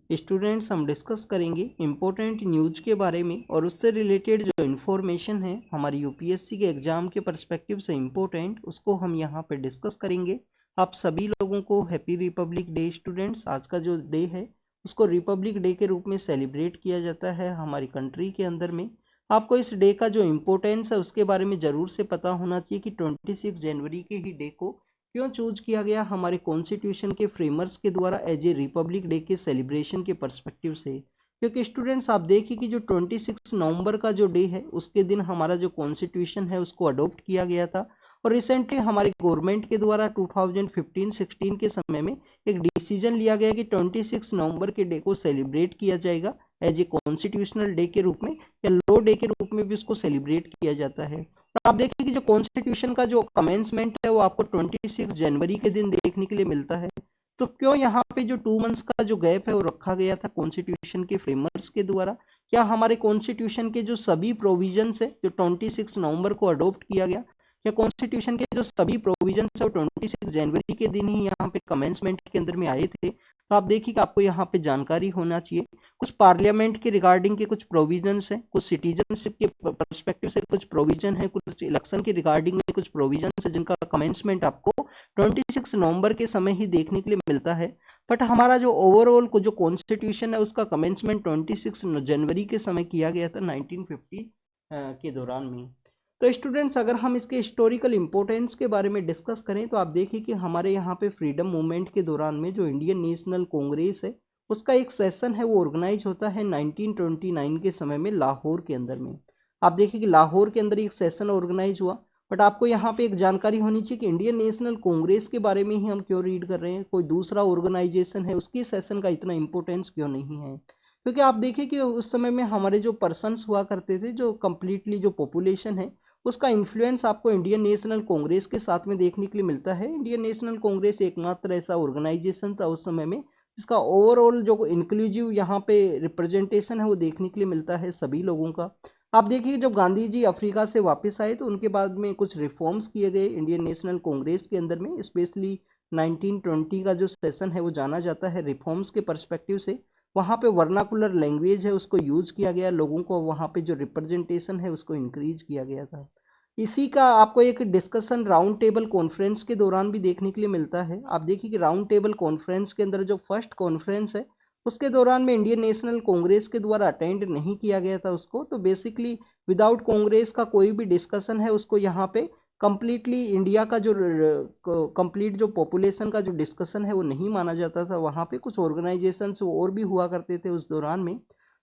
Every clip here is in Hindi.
स्टूडेंट्स हम डिस्कस करेंगे इम्पोर्टेंट न्यूज के बारे में और उससे रिलेटेड जो इन्फॉर्मेशन है हमारी यूपीएससी के एग्जाम के पर्सपेक्टिव से इम्पोर्टेंट, उसको हम यहाँ पे डिस्कस करेंगे। आप सभी लोगों को हैप्पी रिपब्लिक डे स्टूडेंट्स। आज का जो डे है उसको रिपब्लिक डे के रूप में सेलिब्रेट किया जाता है हमारी कंट्री के अंदर में। आपको इस डे का जो इम्पोर्टेंस है उसके बारे में ज़रूर से पता होना चाहिए कि 26 जनवरी के ही डे को क्यों चूज किया गया हमारे कॉन्स्टिट्यूशन के फ्रेमर्स के द्वारा एज ए रिपब्लिक डे के सेलिब्रेशन के पर्सपेक्टिव से। क्योंकि स्टूडेंट्स आप देखिए कि जो 26 नवंबर का जो डे है उसके दिन हमारा जो कॉन्स्टिट्यूशन है उसको अडॉप्ट किया गया था। और रिसेंटली हमारी गवर्नमेंट के द्वारा 2015-16 के समय में एक डिसीजन लिया गया कि 26 नवंबर के डे को सेलिब्रेट किया जाएगा एज ए कॉन्स्टिट्यूशनल डे के रूप में या लॉ डे के रूप में भी उसको सेलिब्रेट किया जाता है। आप देखिए कि जो कॉन्स्टिट्यूशन का जो कमेंसमेंट है वो आपको 26 जनवरी के दिन देखने के लिए मिलता है। तो क्यों यहाँ पे जो 2 मंथ्स का जो गैप है वो रखा गया था कॉन्स्टिट्यूशन के फ्रेमर्स के द्वारा? क्या हमारे कॉन्स्टिट्यूशन के जो सभी प्रोविजंस है जो 26 नवंबर को अडॉप्ट किया गया, या कॉन्स्टिट्यूशन के जो सभी प्रोविजंस है वो 26 जनवरी के दिन ही यहाँ पे कमेंसमेंट के अंदर में आए थे? तो आप देखिए कि आपको यहाँ पे जानकारी होना चाहिए। कुछ पार्लियामेंट के रिगार्डिंग के कुछ प्रोविजंस हैं, कुछ सिटीजनशिप के पर्सपेक्टिव से कुछ प्रोविजन है, कुछ इलेक्शन के रिगार्डिंग में कुछ प्रोविजंस है जिनका कमेंसमेंट आपको 26 नवंबर के समय ही देखने के लिए मिलता है। बट हमारा जो ओवरऑल को जो कॉन्स्टिट्यूशन है उसका कमेंसमेंट 26 जनवरी के समय किया गया था 1950 के दौरान में। तो स्टूडेंट्स अगर हम इसके हिस्टोरिकल इंपॉर्टेंस के बारे में डिस्कस करें तो आप देखिए कि हमारे यहाँ पे फ्रीडम मूवमेंट के दौरान में जो इंडियन नेशनल कांग्रेस है उसका एक सेशन है वो ऑर्गेनाइज होता है 1929 के समय में लाहौर के अंदर में। आप देखिए कि लाहौर के अंदर एक सेशन ऑर्गेनाइज हुआ। बट आपको यहाँ पे एक जानकारी होनी चाहिए कि इंडियन नेशनल कांग्रेस के बारे में ही हम क्यों रीड कर रहे हैं, कोई दूसरा ऑर्गेनाइजेशन है उसके सेशन का इतना इंपॉर्टेंस क्यों नहीं है? क्योंकि आप देखिए कि उस समय में हमारे जो पर्सन्स हुआ करते थे, जो कंप्लीटली जो पॉपुलेशन है उसका इन्फ्लुएंस आपको इंडियन नेशनल कांग्रेस के साथ में देखने के लिए मिलता है। इंडियन नेशनल कांग्रेस एकमात्र ऐसा ऑर्गेनाइजेशन था उस समय में जिसका ओवरऑल जो इंक्लूसिव यहाँ पे रिप्रेजेंटेशन है वो देखने के लिए मिलता है सभी लोगों का। आप देखिए जब गांधी जी अफ्रीका से वापस आए तो उनके बाद में कुछ रिफॉर्म्स किए गए इंडियन नेशनल कांग्रेस के अंदर में, स्पेशली 1920 का जो सेशन है वो जाना जाता है रिफॉर्म्स के पर्सपेक्टिव से। वहाँ पे वर्नाकुलर लैंग्वेज है उसको यूज किया गया, लोगों को वहाँ पे जो रिप्रेजेंटेशन है उसको इंक्रीज किया गया था। इसी का आपको एक डिस्कशन राउंड टेबल कॉन्फ्रेंस के दौरान भी देखने के लिए मिलता है। आप देखिए कि राउंड टेबल कॉन्फ्रेंस के अंदर जो फर्स्ट कॉन्फ्रेंस है उसके दौरान में इंडियन नेशनल कांग्रेस के द्वारा अटेंड नहीं किया गया था उसको। तो बेसिकली विदाउट कांग्रेस का कोई भी डिस्कशन है उसको यहाँ पे कंप्लीटली इंडिया का जो कंप्लीट जो पॉपुलेशन का जो डिस्कशन है वो नहीं माना जाता था। वहाँ पे कुछ ऑर्गेनाइजेशंस और भी हुआ करते थे उस दौरान में।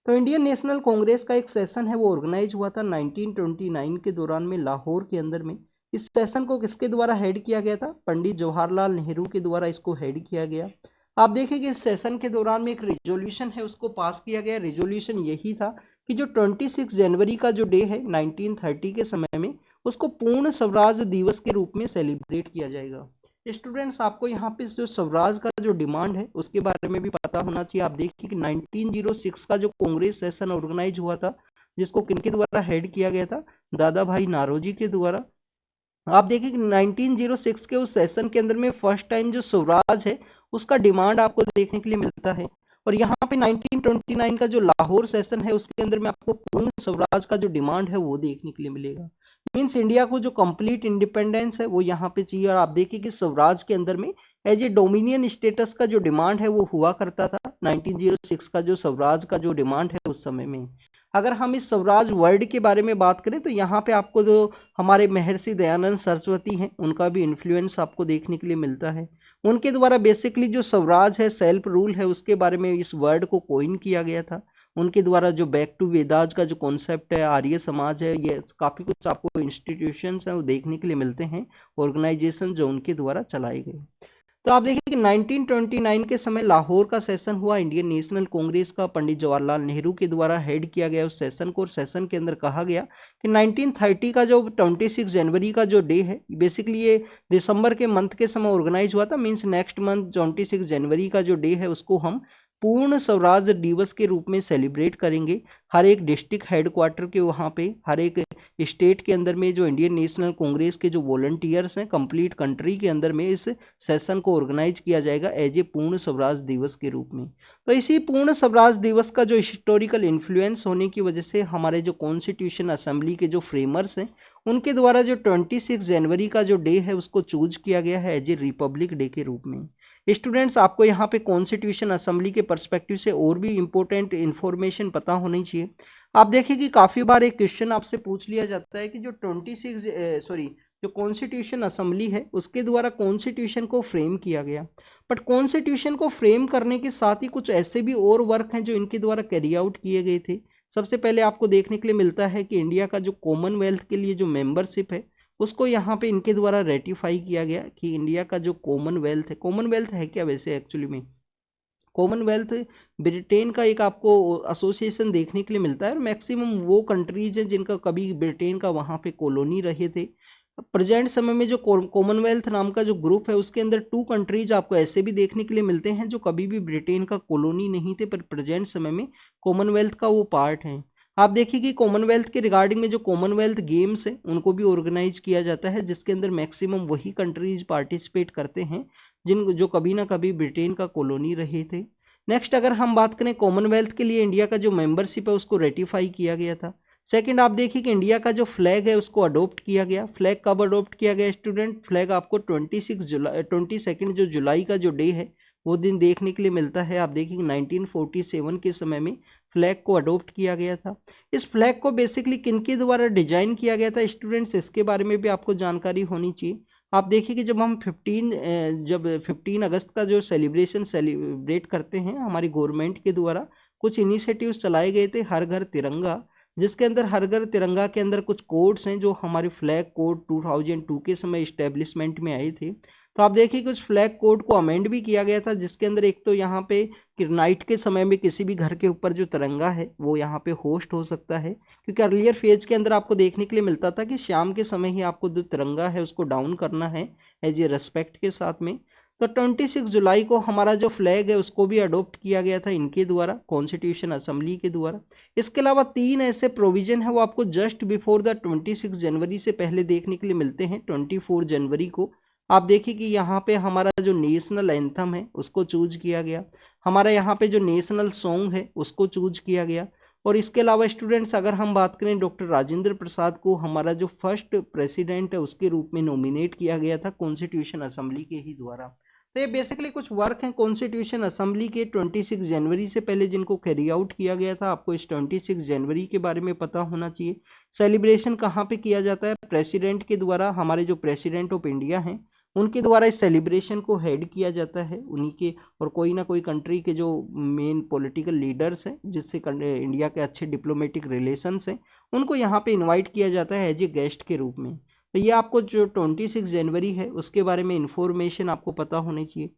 तो इंडियन नेशनल कांग्रेस का एक सेशन है वो ऑर्गेनाइज हुआ था 1929 के दौरान में लाहौर के अंदर में। इस सेशन को किसके द्वारा हेड किया गया था? पंडित जवाहरलाल नेहरू के द्वारा इसको हेड किया गया। आप देखिए कि इस सेशन के दौरान में एक रिजोल्यूशन है उसको पास किया गया। रिजोल्यूशन यही था कि जो 26 जनवरी का जो डे है 1930 के समय में उसको पूर्ण स्वराज दिवस के रूप में सेलिब्रेट किया जाएगा। स्टूडेंट्स आपको यहाँ पे जो स्वराज का जो डिमांड है उसके बारे में भी पता होना चाहिए। आप देखिए कि 1906 का जो कांग्रेस सेशन ऑर्गेनाइज हुआ था जिसको किनके द्वारा हेड किया गया था? दादा भाई नारोजी के द्वारा। आप देखिए कि 1906 के उस सेशन के अंदर में फर्स्ट टाइम जो स्वराज है उसका डिमांड आपको देखने के लिए मिलता है। और यहाँ पे 1929 का जो लाहौर सेशन है उसके अंदर में आपको पूर्ण स्वराज का जो डिमांड है वो देखने के लिए मिलेगा। मीन्स इंडिया को जो कंप्लीट इंडिपेंडेंस है वो यहाँ पे चाहिए। और आप देखिए कि स्वराज के अंदर में एज ए डोमिनियन स्टेटस का जो डिमांड है वो हुआ करता था 1906 का जो स्वराज का जो डिमांड है उस समय में। अगर हम इस स्वराज वर्ड के बारे में बात करें तो यहाँ पे आपको जो हमारे महर्षि दयानंद सरस्वती हैं उनका भी इन्फ्लुएंस आपको देखने के लिए मिलता है। उनके द्वारा बेसिकली जो स्वराज है सेल्फ रूल है उसके बारे में इस वर्ड को कोइन किया गया था। उनके द्वारा जो बैक टू वेदाज का जो कॉन्सेप्ट है, आर्य समाज है, ये काफ़ी कुछ आपको इंस्टीट्यूशंस हैं वो देखने के लिए मिलते हैं, ऑर्गेनाइजेशन जो उनके द्वारा चलाए गए। तो आप देखिए कि 1929 के समय लाहौर का सेशन हुआ इंडियन नेशनल कांग्रेस का, पंडित जवाहरलाल नेहरू के द्वारा हेड किया गया उस सेशन को। और सेशन के अंदर कहा गया कि 1930 का जो 26 जनवरी का जो डे है बेसिकली ये दिसंबर के मंथ के समय ऑर्गेनाइज हुआ था। मीन्स नेक्स्ट मंथ 26 जनवरी का जो डे है उसको हम पूर्ण स्वराज दिवस के रूप में सेलिब्रेट करेंगे। हर एक डिस्ट्रिक्ट हेडक्वार्टर के वहाँ पे, हर एक स्टेट के अंदर में जो इंडियन नेशनल कांग्रेस के जो वॉलंटियर्स हैं कंप्लीट कंट्री के अंदर में इस सेशन को ऑर्गेनाइज किया जाएगा एज ए पूर्ण स्वराज दिवस के रूप में। तो इसी पूर्ण स्वराज दिवस का जो हिस्टोरिकल इन्फ्लुएंस होने की वजह से हमारे जो कॉन्स्टिट्यूशन असेंबली के जो फ्रेमर्स हैं उनके द्वारा जो 26 जनवरी का जो डे है उसको चूज किया गया है एज ए रिपब्लिक डे के रूप में। स्टूडेंट्स, आपको यहाँ पे कॉन्स्टिट्यूशन असेंबली के पर्सपेक्टिव से और भी इंपॉर्टेंट इन्फॉर्मेशन पता होनी चाहिए। आप देखिए कि काफ़ी बार एक क्वेश्चन आपसे पूछ लिया जाता है कि जो जो कॉन्स्टिट्यूशन असेंबली है उसके द्वारा कॉन्स्टिट्यूशन को फ्रेम किया गया, बट कॉन्स्टिट्यूशन को फ्रेम करने के साथ ही कुछ ऐसे भी और वर्क हैं जो इनके द्वारा कैरी आउट किए गए थे। सबसे पहले आपको देखने के लिए मिलता है कि इंडिया का जो कॉमनवेल्थ के लिए जो मेंबरशिप है उसको यहाँ पे इनके द्वारा रेटिफाई किया गया कि इंडिया का जो कॉमनवेल्थ है क्या वैसे एक्चुअली में कॉमनवेल्थ ब्रिटेन का एक आपको एसोसिएशन देखने के लिए मिलता है और मैक्सिमम वो कंट्रीज हैं जिनका कभी ब्रिटेन का वहाँ पे कॉलोनी रहे थे। प्रेजेंट समय में जो कॉमनवेल्थ नाम का जो ग्रुप है उसके अंदर 2 कंट्रीज आपको ऐसे भी देखने के लिए मिलते हैं जो कभी भी ब्रिटेन का कॉलोनी नहीं थे पर प्रेजेंट समय में कॉमनवेल्थ का वो पार्ट है। आप देखिए कि कॉमनवेल्थ के रिगार्डिंग में जो कॉमनवेल्थ गेम्स है उनको भी ऑर्गेनाइज किया जाता है जिसके अंदर मैक्सिमम वही कंट्रीज पार्टिसिपेट करते हैं जिन जो कभी ना कभी ब्रिटेन का कॉलोनी रहे थे। नेक्स्ट अगर हम बात करें कॉमनवेल्थ के लिए इंडिया का जो मेंबरशिप है उसको रेटिफाई किया गया था। सेकंड आप देखिए कि इंडिया का जो फ्लैग है उसको अडॉप्ट किया गया। फ्लैग कब अडॉप्ट किया गया स्टूडेंट? फ्लैग आपको 22 जो जुलाई का जो डे है वो दिन देखने के लिए मिलता है। आप देखिए 1947 के समय में फ्लैग को अडॉप्ट किया गया था। इस फ्लैग को बेसिकली किनके द्वारा डिजाइन किया गया था स्टूडेंट्स, इसके बारे में भी आपको जानकारी होनी चाहिए। आप देखिए कि जब हम 15 अगस्त का जो सेलिब्रेट करते हैं हमारी गवर्नमेंट के द्वारा कुछ इनिशिएटिव्स चलाए गए थे हर घर तिरंगा, जिसके अंदर हर घर तिरंगा के अंदर कुछ कोड्स हैं जो हमारे फ्लैग कोड 2002 के समय इस्टेब्लिशमेंट में आए थे। तो आप देखिए कि उस फ्लैग कोड को अमेंड भी किया गया था जिसके अंदर एक तो यहाँ पे कि नाइट के समय में किसी भी घर के ऊपर जो तिरंगा है वो यहाँ पे होस्ट हो सकता है, क्योंकि अर्लियर फेज के अंदर आपको देखने के लिए मिलता था कि शाम के समय ही आपको जो तिरंगा है उसको डाउन करना है एज ए रेस्पेक्ट के साथ में। तो 26 जुलाई को हमारा जो फ्लैग है उसको भी अडॉप्ट किया गया था इनके द्वारा, कॉन्स्टिट्यूशन असेंबली के द्वारा। इसके अलावा 3 ऐसे प्रोविजन है वो आपको जस्ट बिफोर द 26 जनवरी से पहले देखने के लिए मिलते हैं। 24 जनवरी को आप देखिए कि यहाँ पे हमारा जो नेशनल एंथम है उसको चूज किया गया, हमारा यहाँ पे जो नेशनल सॉन्ग है उसको चूज किया गया। और इसके अलावा स्टूडेंट्स अगर हम बात करें डॉक्टर राजेंद्र प्रसाद को हमारा जो फर्स्ट प्रेसिडेंट है उसके रूप में नॉमिनेट किया गया था कॉन्स्टिट्यूशन असेंबली के ही द्वारा। तो ये बेसिकली कुछ वर्क हैं कॉन्स्टिट्यूशन असेंबली के 26 जनवरी से पहले जिनको कैरी आउट किया गया था। आपको इस 26 जनवरी के बारे में पता होना चाहिए। सेलिब्रेशन कहाँ पे किया जाता है? प्रेसिडेंट के द्वारा, हमारे जो प्रेसिडेंट ऑफ इंडिया हैं उनके द्वारा इस सेलिब्रेशन को हेड किया जाता है उन्हीं के, और कोई ना कोई कंट्री के जो मेन पॉलिटिकल लीडर्स हैं जिससे इंडिया के अच्छे डिप्लोमेटिक रिलेशंस हैं उनको यहाँ पे इनवाइट किया जाता है एज ए गेस्ट के रूप में। तो ये आपको जो 26 जनवरी है उसके बारे में इंफॉर्मेशन आपको पता होनी चाहिए।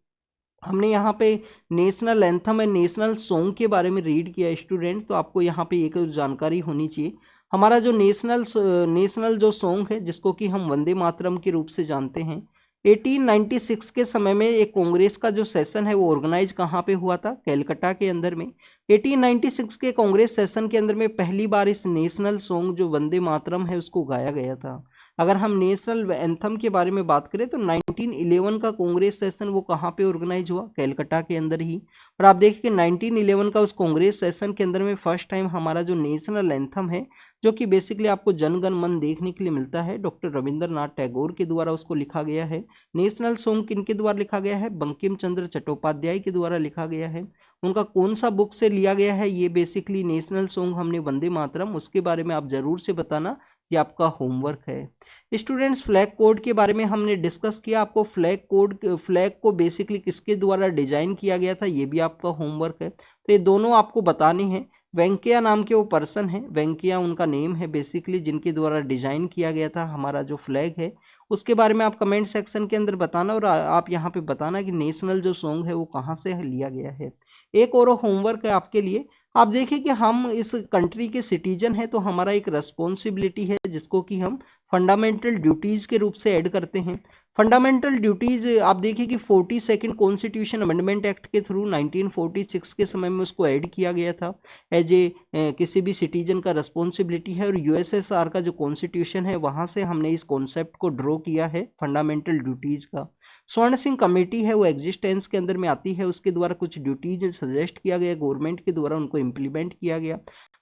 हमने यहाँ पे national anthem and national song के बारे में रीड किया स्टूडेंट, तो आपको यहाँ पे एक जानकारी होनी चाहिए। हमारा जो नेशनल जो सॉन्ग है जिसको कि हम वंदे मातरम के रूप से जानते हैं, 1896 के समय में एक कांग्रेस का जो सेशन है वो ऑर्गेनाइज कहाँ पे हुआ था? कैलकाटा के अंदर में। 1896 के कांग्रेस सेशन के अंदर में पहली बार इस नेशनल सॉन्ग जो वंदे मातरम है उसको गाया गया था। अगर हम नेशनल एंथम के बारे में बात करें तो 1911 का कांग्रेस सेशन वो कहाँ पे ऑर्गेनाइज हुआ? कैलकाटा के अंदर ही। और आप देखिए 1911 का उस कांग्रेस सेशन के अंदर में फर्स्ट टाइम हमारा जो नेशनल एंथम है जो कि बेसिकली आपको जन गण मन देखने के लिए मिलता है, डॉक्टर रविंद्रनाथ टैगोर के द्वारा उसको लिखा गया है। नेशनल सॉन्ग किनके द्वारा लिखा गया है? बंकिम चंद्र चट्टोपाध्याय के द्वारा लिखा गया है। उनका कौन सा बुक से लिया गया है ये बेसिकली नेशनल सॉन्ग हमने वंदे मातरम, उसके बारे में आप जरूर से बताना, ये आपका होमवर्क है। स्टूडेंट्स फ्लैग कोड के बारे में हमने डिस्कस किया, आपको फ्लैग को बेसिकली किसके द्वारा डिजाइन किया गया था ये भी आपका होमवर्क है। तो ये दोनों आपको बताने हैं। वेंकैया नाम के वो पर्सन है, वेंकैया उनका नेम है बेसिकली जिनके द्वारा डिजाइन किया गया था हमारा जो फ्लैग है, उसके बारे में आप कमेंट सेक्शन के अंदर बताना और आप यहाँ पे बताना कि नेशनल जो सॉन्ग है वो कहाँ से लिया गया है। एक और होमवर्क है आपके लिए, आप देखिए कि हम इस कंट्री के सिटीजन हैं तो हमारा एक रेस्पॉन्सिबिलिटी है जिसको कि हम फंडामेंटल ड्यूटीज के रूप से ऐड करते हैं। फंडामेंटल ड्यूटीज आप देखिए कि 42nd कॉन्स्टिट्यूशन अमेंडमेंट एक्ट के थ्रू 1946 के समय में उसको ऐड किया गया था एज ए किसी भी सिटीजन का रिस्पॉन्सिबिलिटी है, और यूएसएसआर का जो कॉन्स्टिट्यूशन है वहां से हमने इस कॉन्सेप्ट को ड्रॉ किया है फंडामेंटल ड्यूटीज का। स्वर्ण सिंह कमेटी है वो एग्जिस्टेंस के अंदर में आती है, उसके द्वारा कुछ ड्यूटीज सजेस्ट किया गया गवर्नमेंट के द्वारा, उनको इम्प्लीमेंट किया गया।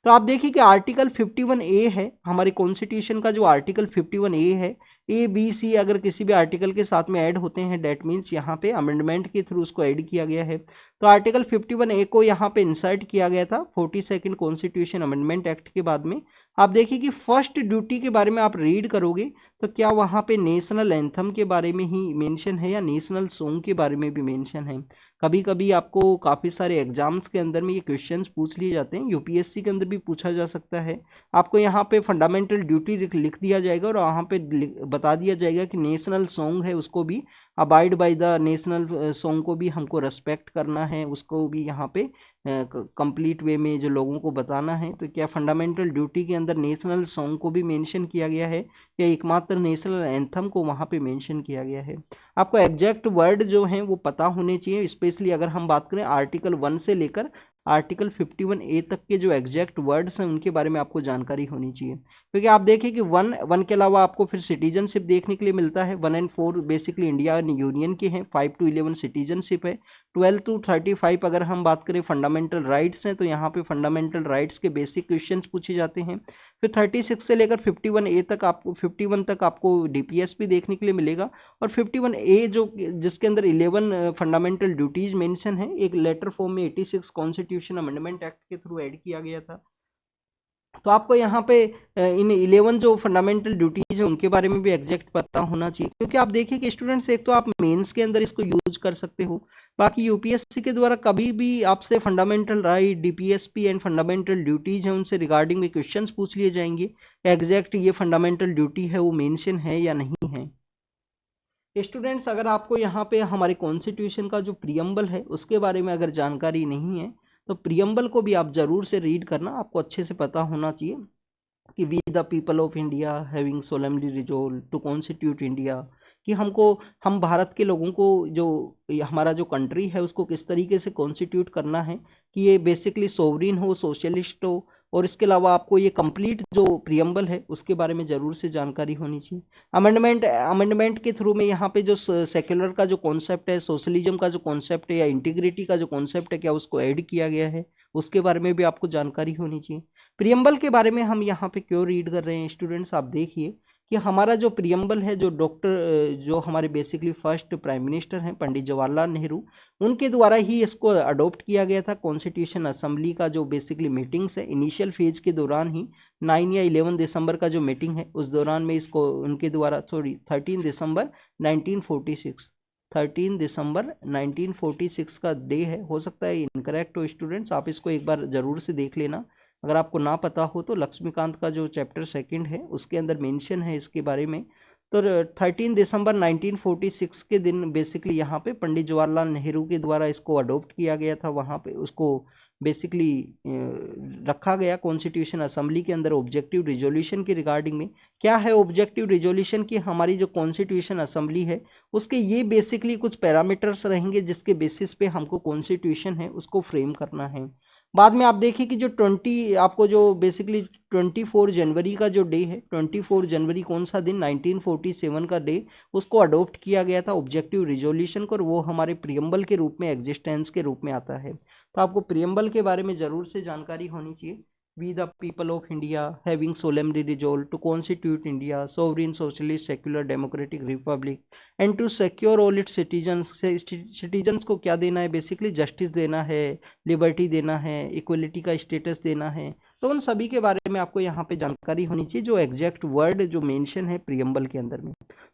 तो आप देखिए कि आर्टिकल 51A है हमारे कॉन्स्टिट्यूशन का, जो आर्टिकल 51A है, ए बी सी अगर किसी भी आर्टिकल के साथ में ऐड होते हैं डेट मीन्स यहाँ पे अमेंडमेंट के थ्रू उसको ऐड किया गया है। तो आर्टिकल 51A को यहाँ पे इंसर्ट किया गया था 42nd कॉन्स्टिट्यूशन अमेंडमेंट एक्ट के बाद में। आप देखिए कि फर्स्ट ड्यूटी के बारे में आप रीड करोगे तो क्या वहाँ पे नेशनल एंथम के बारे में ही मेंशन है या नेशनल सॉन्ग के बारे में भी मेंशन है। कभी कभी आपको काफ़ी सारे एग्जाम्स के अंदर में ये क्वेश्चंस पूछ लिए जाते हैं, यूपीएससी के अंदर भी पूछा जा सकता है। आपको यहाँ पे फंडामेंटल ड्यूटी लिख दिया जाएगा और वहाँ पे बता दिया जाएगा कि नेशनल सॉन्ग है उसको भी abide by the national song को भी हमको रेस्पेक्ट करना है, उसको भी यहाँ पे कंप्लीट वे में जो लोगों को बताना है। तो क्या फंडामेंटल ड्यूटी के अंदर नेशनल सॉन्ग को भी मेंशन किया गया है या एकमात्र नेशनल एंथम को वहाँ पे मेंशन किया गया है। आपको एग्जैक्ट वर्ड जो हैं वो पता होने चाहिए, स्पेशली अगर हम बात करें आर्टिकल 1 से लेकर आर्टिकल 51A तक के जो एग्जैक्ट वर्ड्स हैं उनके बारे में आपको जानकारी होनी चाहिए। क्योंकि आप देखिए कि 1 के अलावा आपको फिर सिटीजनशिप देखने के लिए मिलता है। 1 और 4 बेसिकली इंडिया यूनियन के हैं, 5 to 11 सिटीजनशिप है, 12 to 35 अगर हम बात करें फंडामेंटल राइट्स हैं तो यहाँ पे फंडामेंटल राइट्स के बेसिक क्वेश्चंस पूछे जाते हैं। फिर 36 से लेकर 51A तक आपको 51 तक आपको डीपीएस भी देखने के लिए मिलेगा। और 51A जो जिसके अंदर 11 फंडामेंटल ड्यूटीज मेंशन है, एक लेटर फॉर्म में 86 कॉन्स्टिट्यूशन अमेंडमेंट एक्ट के थ्रू ऐड किया गया था। तो आपको यहाँ पे इन 11 जो फंडामेंटल ड्यूटीज है उनके बारे में भी एग्जैक्ट पता होना चाहिए। क्योंकि आप देखिए कि स्टूडेंट्स एक तो आप मेंस के अंदर इसको यूज कर सकते हो, बाकी यूपीएससी के द्वारा कभी भी आपसे fundamental right, DPSP and fundamental duties है उनसे रिगार्डिंग में क्वेश्चंस पूछ लिए जाएंगे एग्जैक्ट ये फंडामेंटल ड्यूटी है वो मेंशन है या नहीं है। स्टूडेंट्स अगर आपको यहाँ पे हमारे कॉन्स्टिट्यूशन का जो प्रियम्बल है उसके बारे में अगर जानकारी नहीं है तो प्रियम्बल को भी आप जरूर से रीड करना, आपको अच्छे से पता होना चाहिए कि we the people of India having solemnly resolve to constitute India, कि हम भारत के लोगों को जो हमारा जो कंट्री है उसको किस तरीके से कॉन्स्टिट्यूट करना है कि ये बेसिकली सोवरिन हो, सोशलिस्ट हो, और इसके अलावा आपको ये कंप्लीट जो प्रियम्बल है उसके बारे में ज़रूर से जानकारी होनी चाहिए। अमेंडमेंट के थ्रू में यहाँ पे जो सेक्युलर का जो कॉन्सेप्ट है, सोशलिज्म का जो कॉन्सेप्ट है या इंटीग्रिटी का जो कॉन्सेप्ट है, क्या उसको ऐड किया गया है उसके बारे में भी आपको जानकारी होनी चाहिए। प्रियम्बल के बारे में हम यहाँ पे क्यों रीड कर रहे हैं स्टूडेंट्स, आप देखिए कि हमारा जो प्रियम्बल है जो हमारे बेसिकली फर्स्ट प्राइम मिनिस्टर हैं पंडित जवाहरलाल नेहरू, उनके द्वारा ही इसको अडॉप्ट किया गया था। कॉन्स्टिट्यूशन असेंबली का जो बेसिकली मीटिंग्स है इनिशियल फेज के दौरान ही 9 या 11 दिसंबर का जो मीटिंग है उस दौरान में इसको उनके द्वारा 13 दिसंबर 1946 13 दिसंबर 1946 का डे है। हो सकता है इनकरेक्ट हो स्टूडेंट्स, आप इसको एक बार जरूर से देख लेना। अगर आपको ना पता हो तो लक्ष्मीकांत का जो चैप्टर 2 है उसके अंदर मेंशन है इसके बारे में। तो 13 दिसंबर 1946 के दिन बेसिकली यहाँ पे पंडित जवाहरलाल नेहरू के द्वारा इसको अडॉप्ट किया गया था, वहाँ पे उसको बेसिकली रखा गया कॉन्स्टिट्यूशन असेंबली के अंदर ऑब्जेक्टिव रिजोल्यूशन के रिगार्डिंग में। क्या है ऑब्जेक्टिव रिजोल्यूशन की, हमारी जो कॉन्स्टिट्यूशन असेंबली है उसके ये बेसिकली कुछ पैरामीटर्स रहेंगे जिसके बेसिस पे हमको कॉन्स्टिट्यूशन है उसको फ्रेम करना है। बाद में आप देखिए कि जो 20 आपको जो बेसिकली 24 जनवरी का जो डे है, 24 जनवरी कौन सा दिन, 1947 का डे, उसको अडॉप्ट किया गया था ऑब्जेक्टिव रिजोल्यूशन को, और वो हमारे प्रियम्बल के रूप में एग्जिस्टेंस के रूप में आता है। तो आपको प्रियम्बल के बारे में जरूर से जानकारी होनी चाहिए। We the people of India having solemnly resolve to constitute India sovereign socialist secular democratic republic and to secure all its citizens को क्या देना है, बेसिकली जस्टिस देना है, लिबर्टी देना है, इक्वलिटी का स्टेटस देना है। तो उन सभी के बारे में आपको यहाँ पे जानकारी होनी चाहिए जो एग्जैक्ट वर्ड जो मेंशन है प्रियम्बल के अंदर में।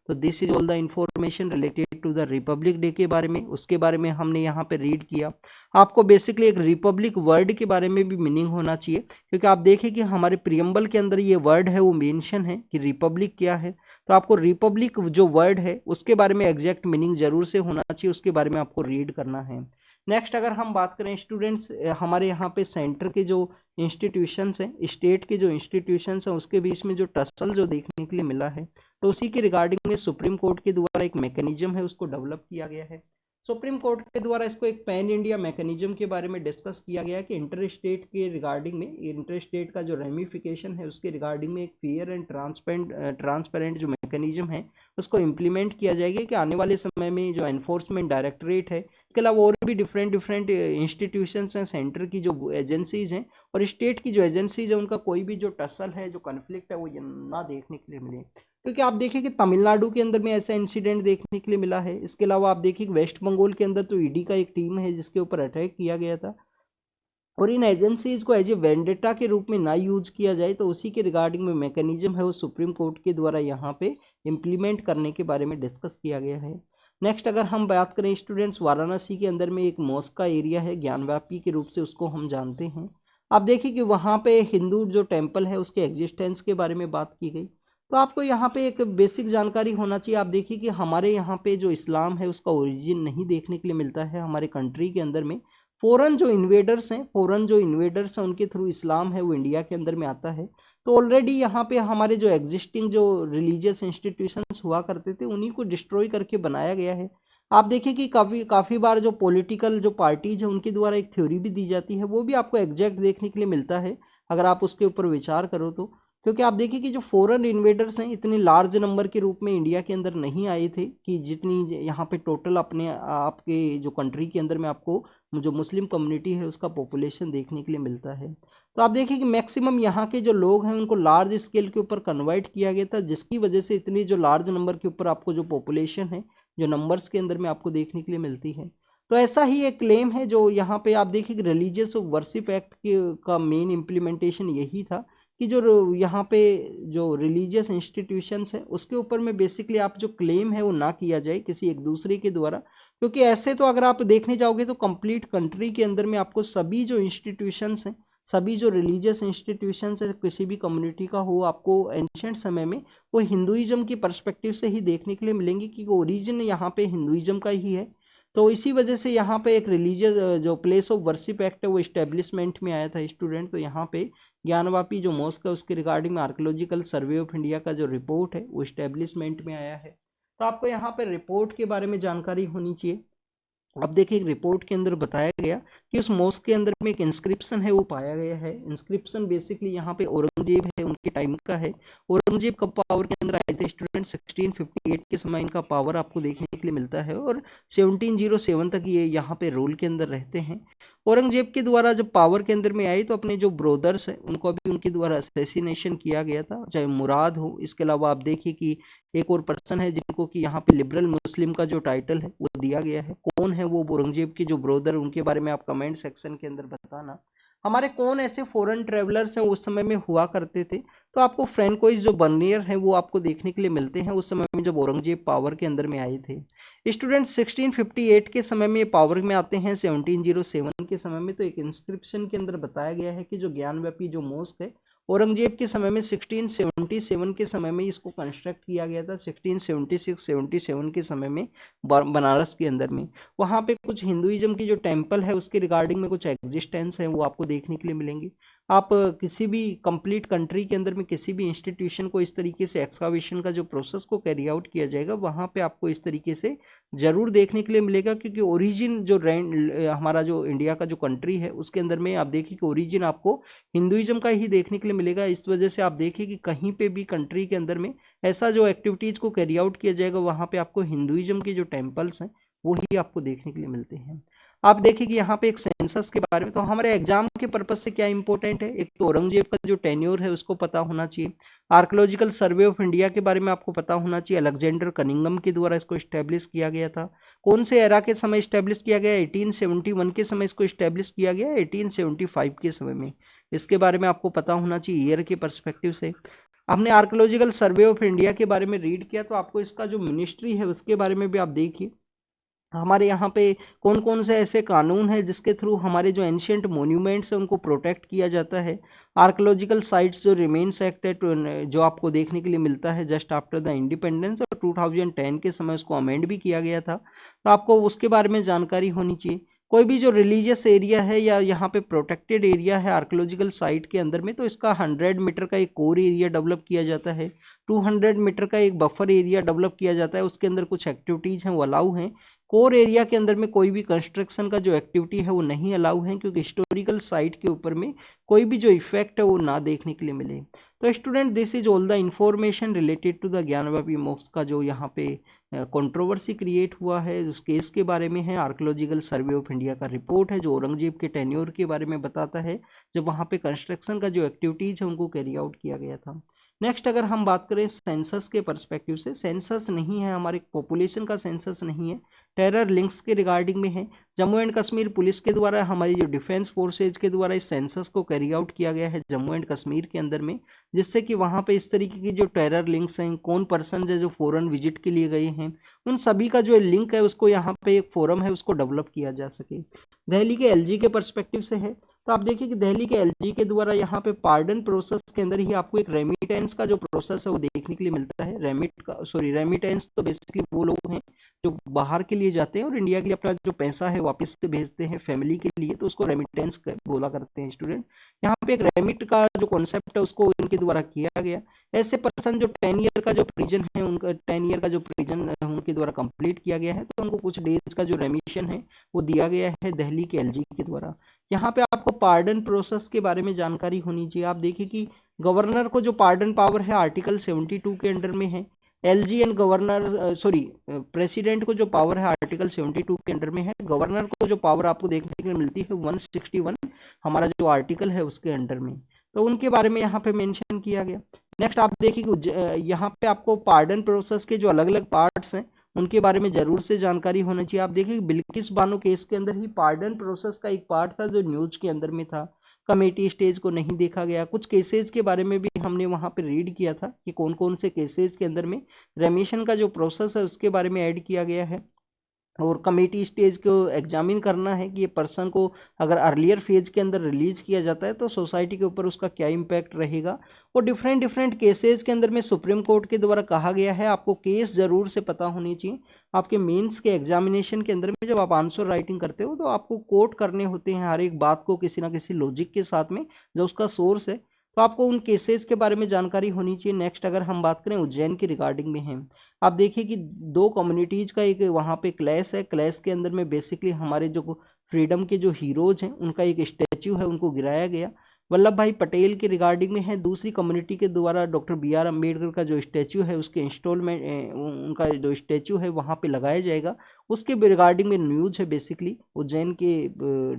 तो this is all the information related to the republic day के बारे में, उसके बारे में हमने यहाँ पे रीड किया। आपको बेसिकली एक रिपब्लिक वर्ड के बारे में भी मीनिंग होना चाहिए, क्योंकि आप देखें कि हमारे प्रियम्बल के अंदर ये वर्ड है वो मेंशन है कि रिपब्लिक क्या है। तो आपको रिपब्लिक जो वर्ड है उसके बारे में एग्जैक्ट मीनिंग जरूर से होना चाहिए, उसके बारे में आपको रीड करना है। नेक्स्ट अगर हम बात करें स्टूडेंट्स, हमारे यहाँ पे सेंटर के जो इंस्टीट्यूशंस हैं, स्टेट के जो इंस्टीट्यूशंस हैं, उसके बीच में जो टसल जो देखने के लिए मिला है तो उसी के रिगार्डिंग में सुप्रीम कोर्ट के द्वारा एक मैकेनिज्म है उसको डेवलप किया गया है। सुप्रीम कोर्ट के द्वारा इसको एक पैन इंडिया मैकेनिज्म के बारे में डिस्कस किया गया कि इंटर स्टेट के रिगार्डिंग में, इंटर स्टेट का जो रेमिफिकेशन है उसके रिगार्डिंग में एक फेयर एंड ट्रांसपेरेंट जो मैकेनिज्म है उसको इम्प्लीमेंट किया जाएगा कि आने वाले समय में जो एनफोर्समेंट डायरेक्टरेट है, इसके अलावा और भी डिफरेंट इंस्टीट्यूशंस हैं, सेंटर की जो एजेंसीज हैं और स्टेट की जो एजेंसीज है, उनका कोई भी जो टसल है, जो कन्फ्लिक्ट है, वो ना देखने के लिए मिले। क्योंकि आप देखिए कि तमिलनाडु के अंदर में ऐसा इंसिडेंट देखने के लिए मिला है। इसके अलावा आप देखिए कि वेस्ट बंगाल के अंदर तो ईडी का एक टीम है जिसके ऊपर अटैक किया गया था, और इन एजेंसीज को एज ए वेंडेटा के रूप में ना यूज किया जाए, तो उसी के रिगार्डिंग में मैकेनिज्म है वो सुप्रीम कोर्ट के द्वारा यहाँ पे इम्प्लीमेंट करने के बारे में डिस्कस किया गया है। नेक्स्ट अगर हम बात करें स्टूडेंट्स, वाराणसी के अंदर में एक मॉस्क का एरिया है, ज्ञानव्यापी के रूप से उसको हम जानते हैं। आप देखिए कि वहाँ पे हिंदू जो टेम्पल है उसके एग्जिस्टेंस के बारे में बात की गई। तो आपको यहाँ पे एक बेसिक जानकारी होना चाहिए। आप देखिए कि हमारे यहाँ पे जो इस्लाम है उसका ओरिजिन नहीं देखने के लिए मिलता है हमारे कंट्री के अंदर में। फॉरेन जो इन्वेडर्स हैं उनके थ्रू इस्लाम है वो इंडिया के अंदर में आता है। तो ऑलरेडी यहाँ पे हमारे जो एग्जिस्टिंग जो रिलीजियस इंस्टीट्यूशंस हुआ करते थे उन्हीं को डिस्ट्रॉय करके बनाया गया है। आप देखिए कि काफ़ी बार जो पॉलिटिकल जो पार्टीज है उनके द्वारा एक थ्योरी भी दी जाती है, वो भी आपको एग्जैक्ट देखने के लिए मिलता है अगर आप उसके ऊपर विचार करो तो। क्योंकि आप देखिए कि जो फॉरेन इन्वेडर्स हैं इतने लार्ज नंबर के रूप में इंडिया के अंदर नहीं आए थे कि जितनी यहाँ पे टोटल अपने आपके जो कंट्री के अंदर में आपको जो मुस्लिम कम्युनिटी है उसका पॉपुलेशन देखने के लिए मिलता है। तो आप देखिए कि मैक्सिमम यहाँ के जो लोग हैं उनको लार्ज स्केल के ऊपर कन्वर्ट किया गया था, जिसकी वजह से इतनी जो लार्ज नंबर के ऊपर आपको जो पॉपुलेशन है जो नंबर्स के अंदर में आपको देखने के लिए मिलती है। तो ऐसा ही एक क्लेम है जो यहाँ पे आप देखिए कि रिलीजियस वर्शिप एक्ट का मेन इम्प्लीमेंटेशन यही था कि जो यहाँ पे जो रिलीजियस इंस्टीट्यूशंस है उसके ऊपर में बेसिकली आप जो क्लेम है वो ना किया जाए किसी एक दूसरे के द्वारा। क्योंकि ऐसे तो अगर आप देखने जाओगे तो कंप्लीट कंट्री के अंदर में आपको सभी जो इंस्टीट्यूशंस हैं, सभी जो रिलीजियस इंस्टीट्यूशंस है किसी भी कम्युनिटी का हो, आपको एंशियंट समय में वो हिंदुइज्म की पर्सपेक्टिव से ही देखने के लिए मिलेंगे क्योंकि ओरिजिन यहाँ पे हिंदुइज्म का ही है। तो इसी वजह से यहाँ पे एक रिलीजियस जो प्लेस ऑफ वर्शिप एक्ट है वो इस्टेब्लिशमेंट में आया था स्टूडेंट। तो यहाँ पे ज्ञानवापी जो मॉस्क है उसके रिगार्डिंग में आर्कियोलॉजिकल सर्वे ऑफ इंडिया का जो रिपोर्ट है वो इस्टेब्लिशमेंट में आया है। तो आपको यहाँ पे रिपोर्ट के बारे में जानकारी होनी चाहिए। अब देखिए एक रिपोर्ट के अंदर बताया गया कि उस मॉस्क के अंदर में एक इंस्क्रिप्शन है वो पाया गया है। इंस्क्रिप्शन बेसिकली यहाँ पे औरंगजेब है उनके टाइम का है। औरंगजेब कब पावर के अंदर आए थे स्टूडेंट? 1658 के समय इनका पावर आपको देखने के लिए मिलता है और 1707 तक ये यहाँ पे रूल के अंदर रहते हैं। औरंगजेब के द्वारा जब पावर के अंदर में आए तो अपने जो ब्रोदर्स हैं उनको भी उनके द्वारा असैसिनेशन किया गया था, चाहे मुराद हो। इसके अलावा आप देखिए कि एक और पर्सन है जिनको कि यहाँ पे लिबरल मुस्लिम का जो टाइटल है वो दिया गया है। कौन है वो औरंगजेब के जो ब्रोदर, उनके बारे में आप कमेंट सेक्शन के अंदर बताना। हमारे कौन ऐसे फॉरेन ट्रेवलर्स हैं उस समय में हुआ करते थे? तो आपको फ्रैंकोइस जो बर्नियर है वो आपको देखने के लिए मिलते हैं उस समय में जब औरंगजेब पावर के अंदर में आए थे। स्टूडेंट 1658 के समय में पावर में आते हैं 1707 के समय में। तो एक इंस्क्रिप्शन के अंदर बताया गया है कि जो ज्ञानव्यापी जो मॉस्क है औरंगजेब के समय में 1677 के समय में इसको कंस्ट्रक्ट किया गया था। 1676-77 के समय में बनारस के अंदर में वहाँ पे कुछ हिंदुइज्म की जो टेम्पल है उसके रिगार्डिंग में कुछ एग्जिस्टेंस है वो आपको देखने के लिए मिलेंगे। आप किसी भी कंप्लीट कंट्री के अंदर में किसी भी इंस्टीट्यूशन को इस तरीके से एक्सकावेशन का जो प्रोसेस को कैरी आउट किया जाएगा वहाँ पे आपको इस तरीके से जरूर देखने के लिए मिलेगा। क्योंकि ओरिजिन जो हमारा जो इंडिया का जो कंट्री है उसके अंदर में आप देखिए कि ओरिजिन आपको हिंदुइज्म का ही देखने के लिए मिलेगा। इस वजह से आप देखिए कि कहीं पे भी कंट्री के अंदर में ऐसा जो एक्टिविटीज को कैरी आउट किया जाएगा वहाँ पे आपको हिंदुइज्म के जो टेम्पल्स हैं वो ही आपको देखने के लिए मिलते हैं। आप देखिए कि यहाँ पे एक सेंसस के बारे में, तो हमारे एग्जाम के पर्पज से क्या इंपॉर्टेंट है, एक तो औरंगजेब का जो टेन्योर है उसको पता होना चाहिए। आर्कियोलॉजिकल सर्वे ऑफ इंडिया के बारे में आपको पता होना चाहिए। अलेक्जेंडर कनिंगम के द्वारा इसको स्टैब्लिश किया गया था। कौन से एरा के समय स्टैब्लिश किया गया? 1871 के समय इसको स्टैब्लिश किया गया, 1875 के समय में। इसके बारे में आपको पता होना चाहिए ईयर के परस्पेक्टिव से। हमने आर्कियोलॉजिकल सर्वे ऑफ इंडिया के बारे में रीड किया तो आपको इसका जो मिनिस्ट्री है उसके बारे में भी आप देखिए। हमारे यहाँ पे कौन कौन से ऐसे कानून हैं जिसके थ्रू हमारे जो एंशियंट मोन्यूमेंट्स हैं उनको प्रोटेक्ट किया जाता है। आर्कियोलॉजिकल साइट्स जो रिमेन्स एक्ट है जो आपको देखने के लिए मिलता है जस्ट आफ्टर द इंडिपेंडेंस, और 2010 के समय उसको अमेंड भी किया गया था। तो आपको उसके बारे में जानकारी होनी चाहिए। कोई भी जो रिलीजियस एरिया है या यहाँ पे प्रोटेक्टेड एरिया है आर्कियोलॉजिकल साइट के अंदर में, तो इसका 100 मीटर का एक कोर एरिया डेवलप किया जाता है, 200 मीटर का एक बफर एरिया डेवलप किया जाता है, उसके अंदर कुछ एक्टिविटीज हैं वो अलाउ हैं। कोर एरिया के अंदर में कोई भी कंस्ट्रक्शन का जो एक्टिविटी है वो नहीं अलाउ है, क्योंकि हिस्टोरिकल साइट के ऊपर में कोई भी जो इफेक्ट है वो ना देखने के लिए मिले। तो student, this is all the information related to the Gyanvapi mocks का जो यहाँ पे कंट्रोवर्सी क्रिएट हुआ है, उस केस के बारे में है। आर्कियोलॉजिकल सर्वे ऑफ इंडिया का रिपोर्ट है जो औरंगजेब के टेन्योर के बारे में बताता है, जब वहाँ पे कंस्ट्रक्शन का जो एक्टिविटीज है उनको कैरी आउट किया गया था। नेक्स्ट अगर हम बात करें सेंसस के पर्सपेक्टिव से, सेंसस नहीं है हमारे पॉपुलेशन का सेंसस नहीं है, टेरर लिंक्स के रिगार्डिंग में है। जम्मू एंड कश्मीर पुलिस के द्वारा, हमारी जो डिफेंस फोर्सेज के द्वारा इस सेंसस को कैरी आउट किया गया है जम्मू एंड कश्मीर के अंदर में, जिससे कि वहाँ पे इस तरीके की जो टेरर लिंक्स हैं, कौन पर्सन है जो फॉरेन विजिट के लिए गए हैं, उन सभी का जो लिंक है उसको यहाँ पे एक फोरम है उसको डेवलप किया जा सके। दिल्ली के एलजी के पर्सपेक्टिव से है, तो आप देखिए कि दिल्ली के एलजी के द्वारा यहाँ पे पार्डन प्रोसेस के अंदर ही आपको एक रेमिटेंस का जो प्रोसेस है वो देखने के लिए मिलता है। रेमिटेंस तो बेसिकली वो लोग हैं जो बाहर के लिए जाते हैं और इंडिया के लिए अपना जो पैसा है वापस से भेजते हैं फैमिली के लिए, तो उसको रेमिटेंस बोला करते हैं स्टूडेंट। यहाँ पे एक रेमिट का जो कॉन्सेप्ट है उसको इनके द्वारा किया गया। ऐसे पर्सन जो 10 ईयर का जो प्रिजन है, उनका 10 ईयर का जो प्रिजन उनके द्वारा कंप्लीट किया गया है, तो उनको कुछ डेज का जो रेमिशन है वो दिया गया है दिल्ली के एलजी के द्वारा। यहाँ पे आपको पार्डन प्रोसेस के बारे में जानकारी होनी चाहिए। आप देखिए कि गवर्नर को जो पार्डन पावर है आर्टिकल 72 के अंडर में है। एलजी एंड गवर्नर प्रेसिडेंट को जो पावर है आर्टिकल 72 के अंडर में है। गवर्नर को जो पावर आपको देखने के लिए मिलती है 161 हमारा जो आर्टिकल है उसके अंडर में, तो उनके बारे में यहाँ पे मेंशन किया गया। नेक्स्ट आप देखिए कि यहाँ पे आपको पार्डन प्रोसेस के जो अलग अलग पार्ट्स हैं उनके बारे में जरूर से जानकारी होनी चाहिए। आप देखिए बिल्किस बानो केस के अंदर ही पार्डन प्रोसेस का एक पार्ट था जो न्यूज के अंदर में था, कमेटी स्टेज को नहीं देखा गया। कुछ केसेस के बारे में भी हमने वहां पे रीड किया था कि कौन कौन से केसेस के अंदर में रेमिशन का जो प्रोसेस है उसके बारे में ऐड किया गया है, और कमेटी स्टेज को एग्जामिन करना है कि ये पर्सन को अगर अर्लियर फेज के अंदर रिलीज किया जाता है तो सोसाइटी के ऊपर उसका क्या इम्पैक्ट रहेगा। और डिफरेंट डिफरेंट केसेस के अंदर में सुप्रीम कोर्ट के द्वारा कहा गया है आपको केस जरूर से पता होनी चाहिए। आपके मेंस के एग्जामिनेशन के अंदर में जब आप आंसर राइटिंग करते हो तो आपको कोट करने होते हैं हर एक बात को किसी ना किसी लॉजिक के साथ में जो उसका सोर्स है, तो आपको उन केसेस के बारे में जानकारी होनी चाहिए। नेक्स्ट अगर हम बात करें उज्जैन के रिगार्डिंग में है, आप देखिए कि दो कम्युनिटीज का एक वहाँ पे क्लैश है। क्लैश के अंदर में बेसिकली हमारे जो फ्रीडम के जो हीरोज हैं उनका एक स्टैच्यू है उनको गिराया गया। वल्लभ भाई पटेल के रिगार्डिंग में है, दूसरी कम्युनिटी के द्वारा डॉक्टर BR अम्बेडकर का जो स्टैच्यू है उसके इंस्टॉलमेंट उनका जो स्टैच्यू है वहाँ पे लगाया जाएगा, उसके रिगार्डिंग में न्यूज है बेसिकली उज्जैन के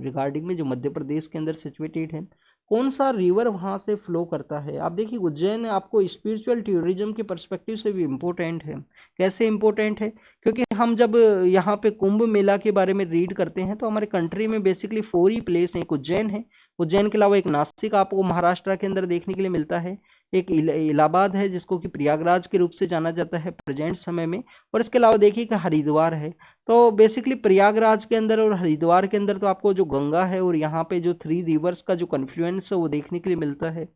रिगार्डिंग में जो मध्य प्रदेश के अंदर सिचुएटेड है। कौन सा रिवर वहाँ से फ्लो करता है, आप देखिए उज्जैन आपको स्पिरिचुअल टूरिज्म के पर्सपेक्टिव से भी इम्पोर्टेंट है। कैसे इम्पोर्टेंट है, क्योंकि हम जब यहाँ पे कुंभ मेला के बारे में रीड करते हैं तो हमारे कंट्री में बेसिकली 4 ही प्लेस हैं। एक उज्जैन है, उज्जैन के अलावा एक नासिक आपको महाराष्ट्र के अंदर देखने के लिए मिलता है, एक इलाहाबाद है जिसको कि प्रयागराज के रूप से जाना जाता है प्रेजेंट समय में, और इसके अलावा देखिए कि हरिद्वार है। तो बेसिकली प्रयागराज के अंदर और हरिद्वार के अंदर तो आपको जो गंगा है और यहाँ पे जो 3 रिवर्स का जो कन्फ्लुएंस है वो देखने के लिए मिलता है।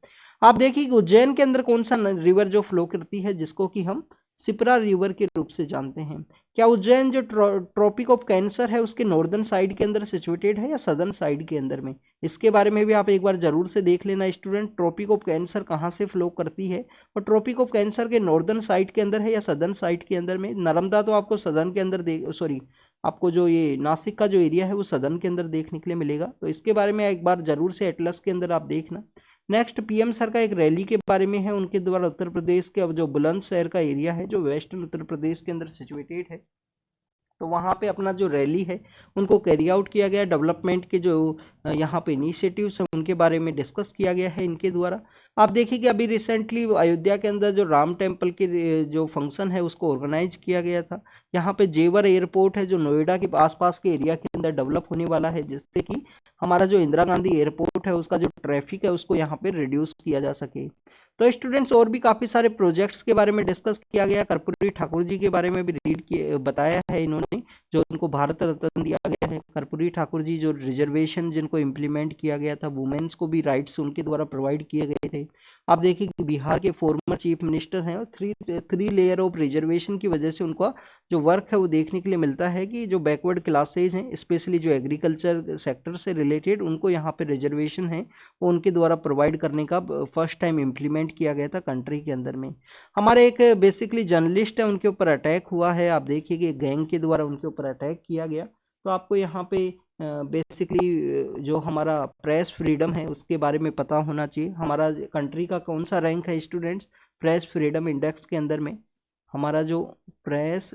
आप देखिए कि उज्जैन के अंदर कौन सा रिवर जो फ्लो करती है जिसको कि हम सिप्रा रिवर के रूप से जानते हैं। क्या उज्जैन जो ट्रॉपिक ऑफ कैंसर है उसके नॉर्दर्न साइड के अंदर सिचुएटेड है या सदर्न साइड के अंदर में, इसके बारे में भी आप एक बार जरूर से देख लेना स्टूडेंट। ट्रॉपिक ऑफ कैंसर कहाँ से फ्लो करती है और ट्रॉपिक ऑफ कैंसर के नॉर्दर्न साइड के अंदर है या सदर्न साइड के अंदर में। नर्मदा तो आपको सदर्न के अंदर आपको जो ये नासिक का जो एरिया है वो सदर्न के अंदर देखने के लिए मिलेगा, तो इसके बारे में एक बार जरूर से एटलस के अंदर आप देखना। नेक्स्ट पीएम सर का एक रैली के बारे में है, उनके द्वारा उत्तर प्रदेश के अब जो बुलंदशहर का एरिया है जो वेस्टर्न उत्तर प्रदेश के अंदर सिचुएटेड है, तो वहाँ पे अपना जो रैली है उनको कैरी आउट किया गया। डेवलपमेंट के जो यहाँ पे इनिशिएटिव्स हैं उनके बारे में डिस्कस किया गया है इनके द्वारा। आप देखिए कि अभी रिसेंटली अयोध्या के अंदर जो राम टेम्पल के जो फंक्शन है उसको ऑर्गेनाइज किया गया था। यहाँ पे जेवर एयरपोर्ट है जो नोएडा के आसपास के एरिया के अंदर डेवलप होने वाला है, जिससे कि हमारा जो इंदिरा गांधी एयरपोर्ट है उसका जो ट्रैफिक है उसको यहाँ पे रिड्यूस किया जा सके। तो स्टूडेंट्स और भी काफ़ी सारे प्रोजेक्ट्स के बारे में डिस्कस किया गया। कर्पूरी ठाकुर जी के बारे में भी रीड किए बताया है इन्होंने, जो उनको भारत रत्न दिया गया है। कर्पूरी ठाकुर जी जो रिजर्वेशन जिनको इम्प्लीमेंट किया गया था, वुमेन्स को भी राइट्स उनके द्वारा प्रोवाइड किए गए थे। आप देखिए कि बिहार के फॉर्मर चीफ मिनिस्टर हैं और थ्री लेयर ऑफ रिजर्वेशन की वजह से उनका जो वर्क है वो देखने के लिए मिलता है कि जो बैकवर्ड क्लासेज हैं, स्पेशली जो एग्रीकल्चर सेक्टर से रिलेटेड, उनको यहाँ पे रिजर्वेशन है वो उनके द्वारा प्रोवाइड करने का फर्स्ट टाइम इम्प्लीमेंट किया गया था कंट्री के अंदर में। हमारे एक बेसिकली जर्नलिस्ट है, उनके ऊपर अटैक हुआ है, आप देखिए कि गैंग के द्वारा उनके ऊपर अटैक किया गया। तो आपको यहाँ पे बेसिकली जो हमारा प्रेस फ्रीडम है उसके बारे में पता होना चाहिए। हमारा कंट्री का कौन सा रैंक है स्टूडेंट्स प्रेस फ्रीडम इंडेक्स के अंदर में? हमारा जो प्रेस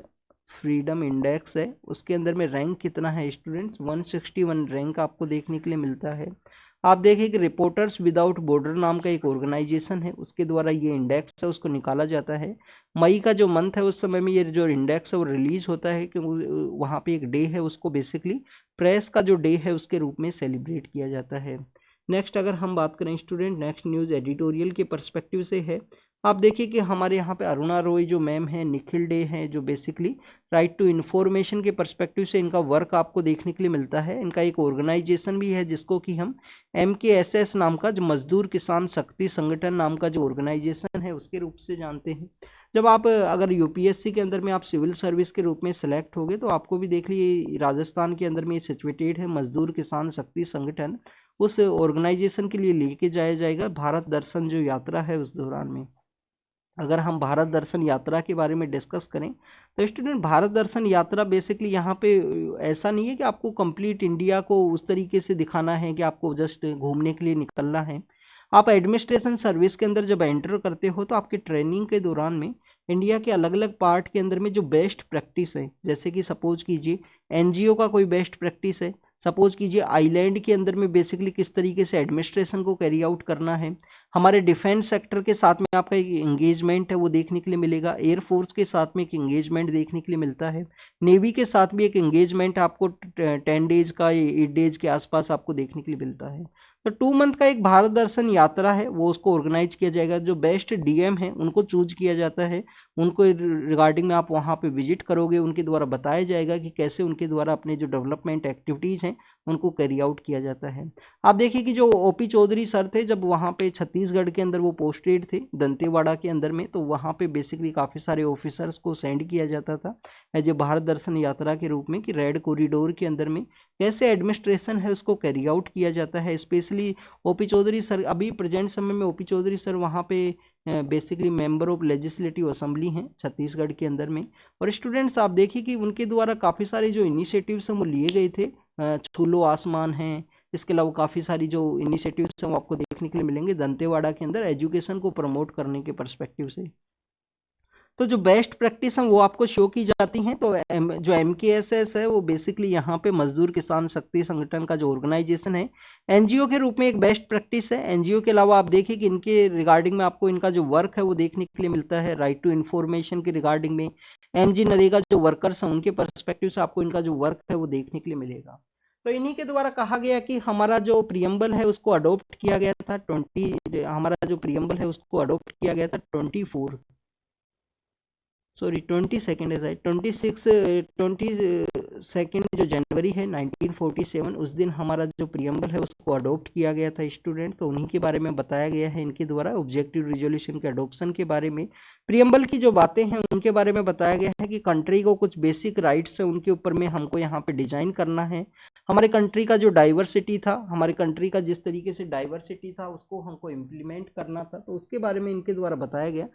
फ्रीडम इंडेक्स है उसके अंदर में रैंक कितना है स्टूडेंट्स? 161 रैंक आपको देखने के लिए मिलता है। आप देखिए कि रिपोर्टर्स विदाउट बॉर्डर नाम का एक ऑर्गेनाइजेशन है, उसके द्वारा ये इंडेक्स है उसको निकाला जाता है। मई का जो मंथ है उस समय में ये जो इंडेक्स है वो रिलीज होता है कि वहाँ पे एक डे है, उसको बेसिकली प्रेस का जो डे है उसके रूप में सेलिब्रेट किया जाता है। नेक्स्ट अगर हम बात करें स्टूडेंट, नेक्स्ट न्यूज़ एडिटोरियल के पर्सपेक्टिव से है। आप देखिए कि हमारे यहाँ पे अरुणा रॉय जो मैम है, निखिल डे हैं, जो बेसिकली राइट टू इन्फॉर्मेशन के पर्सपेक्टिव से इनका वर्क आपको देखने के लिए मिलता है। इनका एक ऑर्गेनाइजेशन भी है जिसको कि हम MKSS नाम का, जो मजदूर किसान शक्ति संगठन नाम का जो ऑर्गेनाइजेशन है उसके रूप से जानते हैं। जब आप अगर UPSC के अंदर में आप सिविल सर्विस के रूप में सिलेक्ट होगे तो आपको भी देख लीजिए राजस्थान के अंदर में सिचुएटेड है मजदूर किसान शक्ति संगठन, उस ऑर्गेनाइजेशन के लिए लेके जाया जाएगा भारत दर्शन जो यात्रा है उस दौरान में। अगर हम भारत दर्शन यात्रा के बारे में डिस्कस करें तो स्टूडेंट भारत दर्शन यात्रा बेसिकली यहाँ पे ऐसा नहीं है कि आपको कंप्लीट इंडिया को उस तरीके से दिखाना है कि आपको जस्ट घूमने के लिए निकलना है। आप एडमिनिस्ट्रेशन सर्विस के अंदर जब एंटर करते हो तो आपके ट्रेनिंग के दौरान में इंडिया के अलग अलग पार्ट के अंदर में जो बेस्ट प्रैक्टिस है, जैसे कि सपोज कीजिए NGO का कोई बेस्ट प्रैक्टिस है, सपोज कीजिए आइलैंड के अंदर में बेसिकली किस तरीके से एडमिनिस्ट्रेशन को कैरी आउट करना है, हमारे डिफेंस सेक्टर के साथ में आपका एक एंगेजमेंट है वो देखने के लिए मिलेगा, एयरफोर्स के साथ में एक एंगेजमेंट देखने के लिए मिलता है, नेवी के साथ भी एक एंगेजमेंट आपको 10 डेज का 8 डेज के आसपास आपको देखने के लिए मिलता है। तो 2 मंथ का एक भारत दर्शन यात्रा है वो उसको ऑर्गेनाइज किया जाएगा। जो बेस्ट DM है उनको चूज किया जाता है, उनको रिगार्डिंग में आप वहाँ पे विजिट करोगे, उनके द्वारा बताया जाएगा कि कैसे उनके द्वारा अपने जो डेवलपमेंट एक्टिविटीज़ हैं उनको कैरी आउट किया जाता है। आप देखिए कि जो OP चौधरी सर थे जब वहाँ पे छत्तीसगढ़ के अंदर वो पोस्टेड थे दंतेवाड़ा के अंदर में, तो वहाँ पे बेसिकली काफ़ी सारे ऑफिसर्स को सेंड किया जाता था एज ए भारत दर्शन यात्रा के रूप में कि रेड कॉरिडोर के अंदर में कैसे एडमिनिस्ट्रेशन है उसको कैरी आउट किया जाता है। स्पेशली OP चौधरी सर अभी प्रेजेंट समय में OP चौधरी सर वहाँ पे basically member of legislative assembly हैं छत्तीसगढ़ के अंदर में। और स्टूडेंट्स आप देखिए कि उनके द्वारा काफ़ी सारे जो इनिशिएटिव्स हैं वो लिए गए थे, छूलो आसमान हैं, इसके अलावा काफ़ी सारी जो इनिशिएटिव्स हैं वो आपको देखने के लिए मिलेंगे दंतेवाड़ा के अंदर एजुकेशन को प्रमोट करने के पर्सपेक्टिव से। तो जो बेस्ट प्रैक्टिस है वो आपको शो की जाती हैं। तो जो MKSS है वो बेसिकली यहाँ पे मजदूर किसान शक्ति संगठन का जो ऑर्गेनाइजेशन है NGO के रूप में एक बेस्ट प्रैक्टिस है। NGO के अलावा आप देखिए कि इनके रिगार्डिंग में आपको इनका जो वर्क है वो देखने के लिए मिलता है राइट टू इन्फॉर्मेशन के रिगार्डिंग में। MG नरेगा जो वर्कर्स हैं उनके परस्पेक्टिव से आपको इनका जो वर्क है वो देखने के लिए मिलेगा। तो इन्हीं के द्वारा कहा गया कि हमारा जो प्रियम्बल है उसको अडोप्ट किया गया था 20, हमारा जो प्रियम्बल है उसको अडोप्ट किया गया था 22nd है, 22nd जो जनवरी है 1947 उस दिन हमारा जो प्रियम्बल है उसको अडोप्ट किया गया था स्टूडेंट। तो उन्हीं के बारे में बताया गया है इनके द्वारा ऑब्जेक्टिव रिजोल्यूशन के अडोप्शन के बारे में। प्रियम्बल की जो बातें हैं उनके बारे में बताया गया है कि कंट्री को कुछ बेसिक राइट्स है उनके ऊपर में हमको यहाँ पे डिजाइन करना है। हमारे कंट्री का जो डाइवर्सिटी था, हमारे कंट्री का जिस तरीके से डाइवर्सिटी था उसको हमको इम्प्लीमेंट करना था, तो उसके बारे में इनके द्वारा बताया गया।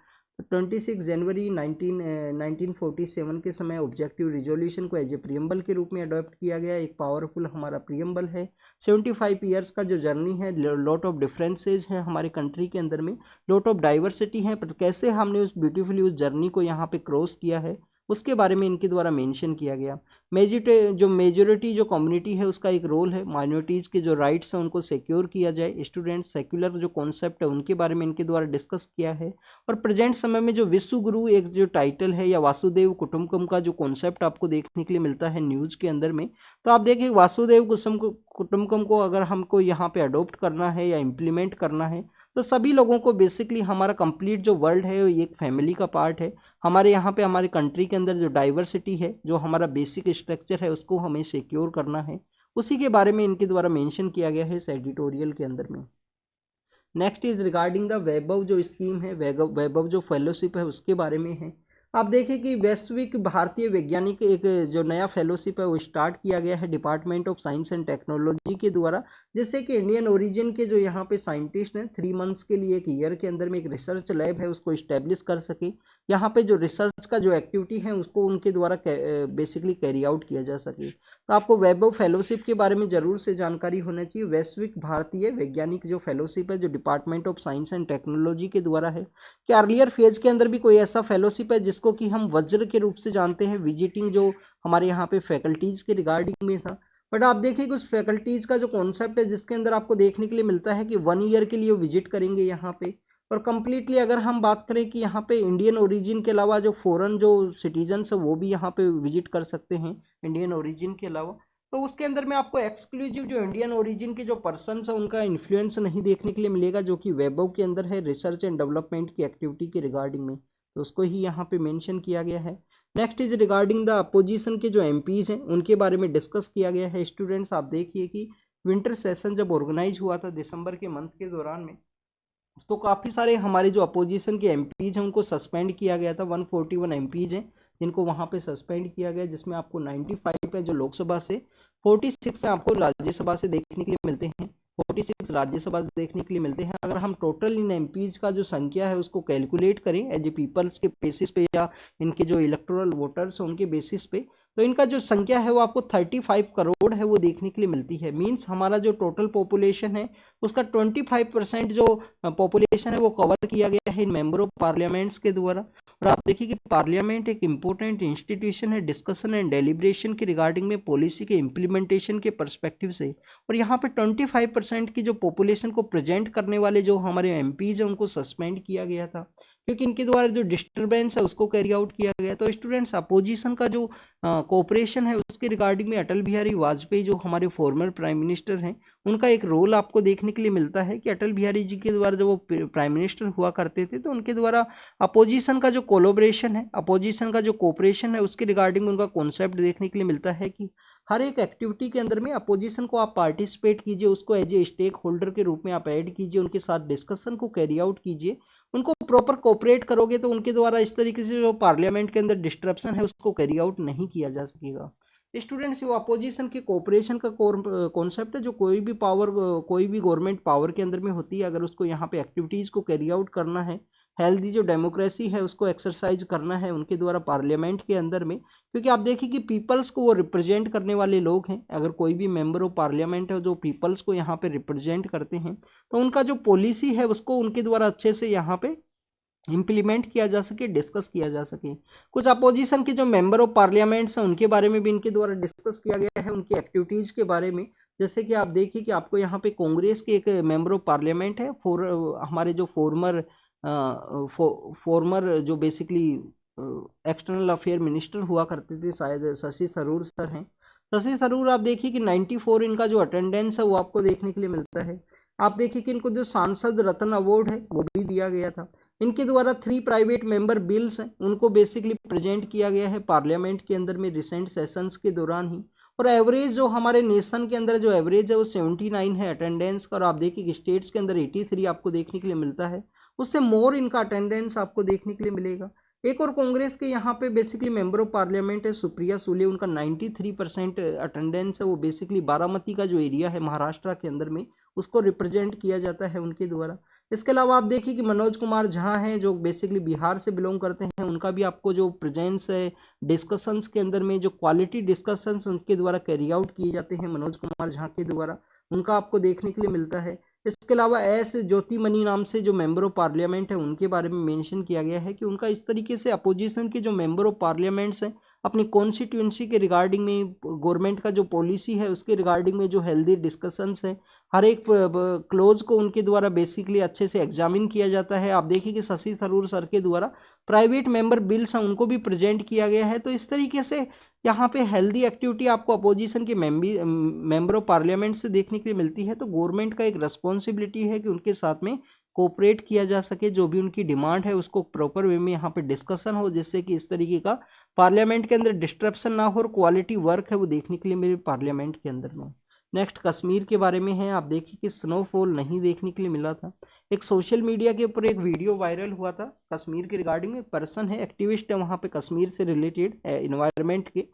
26 जनवरी 1947 के समय ऑब्जेक्टिव रिजोल्यूशन को एज ए प्रियम्बल के रूप में अडॉप्ट किया गया। एक पावरफुल हमारा प्रियम्बल है। 75 ईयर्स का जो जर्नी है, लॉट ऑफ डिफरेंसेज है हमारे कंट्री के अंदर में, लॉट ऑफ डाइवर्सिटी है, पर कैसे हमने उस ब्यूटीफुली उस जर्नी को यहाँ पे क्रॉस किया है उसके बारे में इनके द्वारा मेंशन किया गया। मेजोरिटी जो कम्युनिटी है उसका एक रोल है, माइनॉरिटीज़ के जो राइट्स हैं उनको सिक्योर किया जाए। स्टूडेंट्स सेक्युलर जो कॉन्सेप्ट है उनके बारे में इनके द्वारा डिस्कस किया है। और प्रेजेंट समय में जो विश्व गुरु एक जो टाइटल है या वासुदेव कुटुंबकम का जो कॉन्सेप्ट आपको देखने के लिए मिलता है न्यूज़ के अंदर में, तो आप देखिए वासुदेव कुटुंबकम को अगर हमको यहाँ पे अडोप्ट करना है या इम्प्लीमेंट करना है तो सभी लोगों को बेसिकली हमारा कंप्लीट जो वर्ल्ड है ये एक फैमिली का पार्ट है। हमारे यहाँ पे हमारे कंट्री के अंदर जो डाइवर्सिटी है, जो हमारा बेसिक स्ट्रक्चर है उसको हमें सिक्योर करना है, उसी के बारे में इनके द्वारा मेंशन किया गया है इस एडिटोरियल के अंदर में। नेक्स्ट इज रिगार्डिंग द वैभव जो स्कीम है, वैभव जो फेलोशिप है उसके बारे में है। आप देखिए कि वैश्विक भारतीय वैज्ञानिक एक जो नया फेलोशिप है वो स्टार्ट किया गया है department of science and technology के द्वारा, जिससे कि इंडियन ओरिजिन के जो यहाँ पे साइंटिस्ट हैं 3 मंथ्स के लिए, एक ईयर के अंदर में एक रिसर्च लैब है उसको इस्टेब्लिश कर सके। यहाँ पे जो रिसर्च का जो एक्टिविटी है उसको उनके द्वारा बेसिकली कैरी आउट किया जा सके। तो आपको वैभव फेलोशिप के बारे में जरूर से जानकारी होना चाहिए। वैश्विक भारतीय वैज्ञानिक जो फेलोशिप है जो department of science and technology के द्वारा है। क्या अर्लियर फेज के अंदर भी कोई ऐसा फेलोशिप है जिसको कि हम वज्र के रूप से जानते हैं, विजिटिंग जो हमारे यहाँ पे फैकल्टीज के रिगार्डिंग में था। बट आप देखिए कि उस फैकल्टीज का जो कॉन्सेप्ट है जिसके अंदर आपको देखने के लिए मिलता है कि 1 ईयर के लिए वो विजिट करेंगे यहाँ पे। और कंप्लीटली अगर हम बात करें कि यहाँ पे इंडियन ओरिजिन के अलावा जो फॉरेन जो सिटीजन्स है वो भी यहाँ पे विजिट कर सकते हैं इंडियन ओरिजिन के अलावा। तो उसके अंदर में आपको एक्सक्लूसिव जो इंडियन ओरिजिन के जो पर्सन्स है उनका इन्फ्लुएंस नहीं देखने के लिए मिलेगा, जो कि वैभव के अंदर है रिसर्च एंड डेवलपमेंट की एक्टिविटी के रिगार्डिंग में। तो उसको ही यहाँ पे मेंशन किया गया है। Next is regarding the opposition के जो एमपीज हैं उनके बारे में डिस्कस किया गया है। स्टूडेंट्स आप देखिए कि विंटर सेशन जब ऑर्गेनाइज हुआ था दिसंबर के मंथ के दौरान में, तो काफ़ी सारे हमारे जो अपोजिशन के एमपीज हैं उनको सस्पेंड किया गया था। 141 एमपीज हैं जिनको वहाँ पे सस्पेंड किया गया, जिसमें आपको 95 है जो लोकसभा से, 46 आपको राज्यसभा से देखने के लिए मिलते हैं, 46 राज्यसभा से देखने के लिए मिलते हैं। अगर हम टोटल इन एमपीज का जो संख्या है उसको कैलकुलेट करें एज ए पीपल्स के बेसिस पे या इनके जो इलेक्टोरल वोटर्स हैं उनके बेसिस पे, तो इनका जो संख्या है वो आपको 35 करोड़ है वो देखने के लिए मिलती है। मीन्स हमारा जो टोटल पॉपुलेशन है उसका 25% जो पॉपुलेशन है वो कवर किया गया है इन मेंबर ऑफ पार्लियामेंट्स के द्वारा। और आप देखिए कि पार्लियामेंट एक इंपॉर्टेंट इंस्टीट्यूशन है डिस्कशन एंड डेलिब्रेशन के रिगार्डिंग में पॉलिसी के इम्प्लीमेंटेशन के परस्पेक्टिव से। और यहाँ पे 25% की जो पॉपुलेशन को प्रेजेंट करने वाले जो हमारे एमपीज हैं उनको सस्पेंड किया गया था, क्योंकि इनके द्वारा जो डिस्टर्बेंस है उसको कैरी आउट किया गया। तो स्टूडेंट्स अपोजिशन का जो कोऑपरेशन है उसके रिगार्डिंग में अटल बिहारी वाजपेयी जो हमारे फॉर्मर प्राइम मिनिस्टर हैं उनका एक रोल आपको देखने के लिए मिलता है कि अटल बिहारी जी के द्वारा जब वो प्राइम मिनिस्टर हुआ करते थे तो उनके द्वारा अपोजिशन का जो कोलोब्रेशन है, अपोजिशन का जो कोऑपरेशन है उसके रिगार्डिंग उनका कॉन्सेप्ट देखने के लिए मिलता है कि हर एक एक्टिविटी के अंदर में अपोजिशन को आप पार्टिसिपेट कीजिए, उसको एज ए स्टेक होल्डर के रूप में आप ऐड कीजिए, उनके साथ डिस्कशन को कैरी आउट कीजिए, उनको प्रॉपर कोऑपरेट करोगे तो उनके द्वारा इस तरीके से जो पार्लियामेंट के अंदर डिस्ट्रप्शन है उसको कैरी आउट नहीं किया जा सकेगा। स्टूडेंट्स वो अपोजिशन के कोऑपरेशन का कॉन्सेप्ट है, जो कोई भी पावर, कोई भी गवर्नमेंट पावर के अंदर में होती है, अगर उसको यहाँ पे एक्टिविटीज़ को कैरी आउट करना है, हेल्दी जो डेमोक्रेसी है उसको एक्सरसाइज करना है उनके द्वारा पार्लियामेंट के अंदर में, क्योंकि आप देखिए कि पीपल्स को वो रिप्रेजेंट करने वाले लोग हैं। अगर कोई भी मेंबर ऑफ पार्लियामेंट है जो पीपल्स को यहाँ पे रिप्रेजेंट करते हैं तो उनका जो पॉलिसी है उसको उनके द्वारा अच्छे से यहाँ पे इम्प्लीमेंट किया जा सके, डिस्कस किया जा सके। कुछ अपोजिशन के जो मेंबर ऑफ पार्लियामेंट्स हैं उनके बारे में भी इनके द्वारा डिस्कस किया गया है, उनकी एक्टिविटीज़ के बारे में। जैसे कि आप देखिए कि आपको यहाँ पे कांग्रेस के एक मेंबर ऑफ पार्लियामेंट है, हमारे जो फॉर्मर जो बेसिकली एक्सटर्नल अफेयर मिनिस्टर हुआ करते थे, शायद शशि थरूर सर हैं। शशि थरूर आप देखिए कि 94 इनका जो अटेंडेंस है वो आपको देखने के लिए मिलता है। आप देखिए कि इनको जो सांसद रत्न अवार्ड है वो भी दिया गया था। इनके द्वारा 3 प्राइवेट मेंबर बिल्स हैं उनको बेसिकली प्रेजेंट किया गया है पार्लियामेंट के अंदर में रिसेंट सेशंस के दौरान ही। और एवरेज जो हमारे नेशन के अंदर जो एवरेज है वो 79 है अटेंडेंस का, और आप देखिए कि स्टेट्स के अंदर 83 आपको देखने के लिए मिलता है, उससे मोर इनका अटेंडेंस आपको देखने के लिए मिलेगा। एक और कांग्रेस के यहाँ पे बेसिकली मेंबर ऑफ पार्लियामेंट है सुप्रिया सुले, उनका 93% अटेंडेंस है, वो बेसिकली बारामती का जो एरिया है महाराष्ट्र के अंदर में उसको रिप्रेजेंट किया जाता है उनके द्वारा। इसके अलावा आप देखिए कि मनोज कुमार झा हैं जो बेसिकली बिहार से बिलोंग करते हैं, उनका भी आपको जो प्रेजेंस है डिस्कशंस के अंदर में, जो क्वालिटी डिस्कशंस उनके द्वारा कैरी आउट किए जाते हैं मनोज कुमार झा के द्वारा, उनका आपको देखने के लिए मिलता है। इसके अलावा एस ज्योतिमणि नाम से जो मेंबर ऑफ पार्लियामेंट है उनके बारे में मेंशन किया गया है कि उनका इस तरीके से अपोजिशन के जो मेंबर ऑफ पार्लियामेंट्स हैं अपनी कॉन्स्टिट्यूंसी के रिगार्डिंग में, गवर्नमेंट का जो पॉलिसी है उसके रिगार्डिंग में जो हेल्दी डिस्कशंस है, हर एक क्लोज को उनके द्वारा बेसिकली अच्छे से एग्जामिन किया जाता है। आप देखिए कि शशि थरूर सर के द्वारा प्राइवेट मेंबर बिल्स हैं उनको भी प्रेजेंट किया गया है। तो इस तरीके से यहाँ पे हेल्दी एक्टिविटी आपको अपोजिशन के मेंबर ऑफ पार्लियामेंट से देखने के लिए मिलती है। तो गवर्नमेंट का एक रिस्पॉन्सिबिलिटी है कि उनके साथ में कोऑपरेट किया जा सके, जो भी उनकी डिमांड है उसको प्रॉपर वे में यहाँ पे डिस्कशन हो, जिससे कि इस तरीके का पार्लियामेंट के अंदर डिस्ट्रप्शन ना हो और क्वालिटी वर्क है वो देखने के लिए मेरे पार्लियामेंट के अंदर में। नेक्स्ट कश्मीर के बारे में है, आप देखिए कि स्नोफॉल नहीं देखने के लिए मिला था। एक सोशल मीडिया के ऊपर एक वीडियो वायरल हुआ था कश्मीर के रिगार्डिंग, एक पर्सन है, एक्टिविस्ट है वहाँ पे कश्मीर से रिलेटेड इन्वायरमेंट के,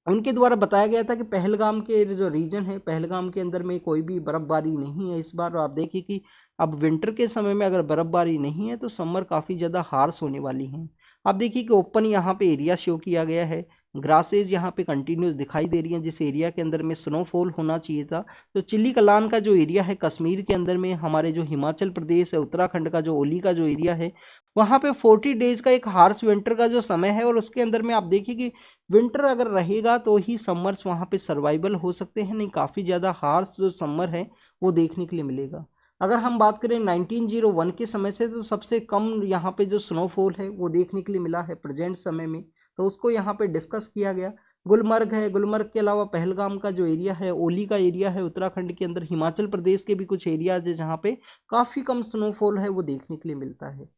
उनके द्वारा बताया गया था कि पहलगाम के जो रीजन है, पहलगाम के अंदर में कोई भी बर्फबारी नहीं है इस बार। आप देखिए कि अब विंटर के समय में अगर बर्फबारी नहीं है तो समर काफ़ी ज़्यादा हार्श होने वाली है। आप देखिए कि ओपन यहाँ पे एरिया शो किया गया है, ग्रासेज यहाँ पे कंटिन्यूस दिखाई दे रही हैं जिस एरिया के अंदर में स्नोफॉल होना चाहिए था। तो चिल्ली कलान का जो एरिया है कश्मीर के अंदर में, हमारे जो हिमाचल प्रदेश है, उत्तराखंड का जो ओली का जो एरिया है, वहाँ पे 40 डेज का एक हार्श विंटर का जो समय है, और उसके अंदर में आप देखिए कि विंटर अगर रहेगा तो ही समर्स वहाँ पे सर्वाइवल हो सकते हैं, नहीं काफ़ी ज़्यादा हार्श जो समर है वो देखने के लिए मिलेगा। अगर हम बात करें 1901 के समय से, तो सबसे कम यहाँ पे जो स्नोफॉल है वो देखने के लिए मिला है प्रेजेंट समय में, तो उसको यहाँ पे डिस्कस किया गया। गुलमर्ग है, गुलमर्ग के अलावा पहलगाम का जो एरिया है, ओली का एरिया है उत्तराखंड के अंदर, हिमाचल प्रदेश के भी कुछ एरियाज है जहाँ पे काफ़ी कम स्नोफॉल है वो देखने के लिए मिलता है।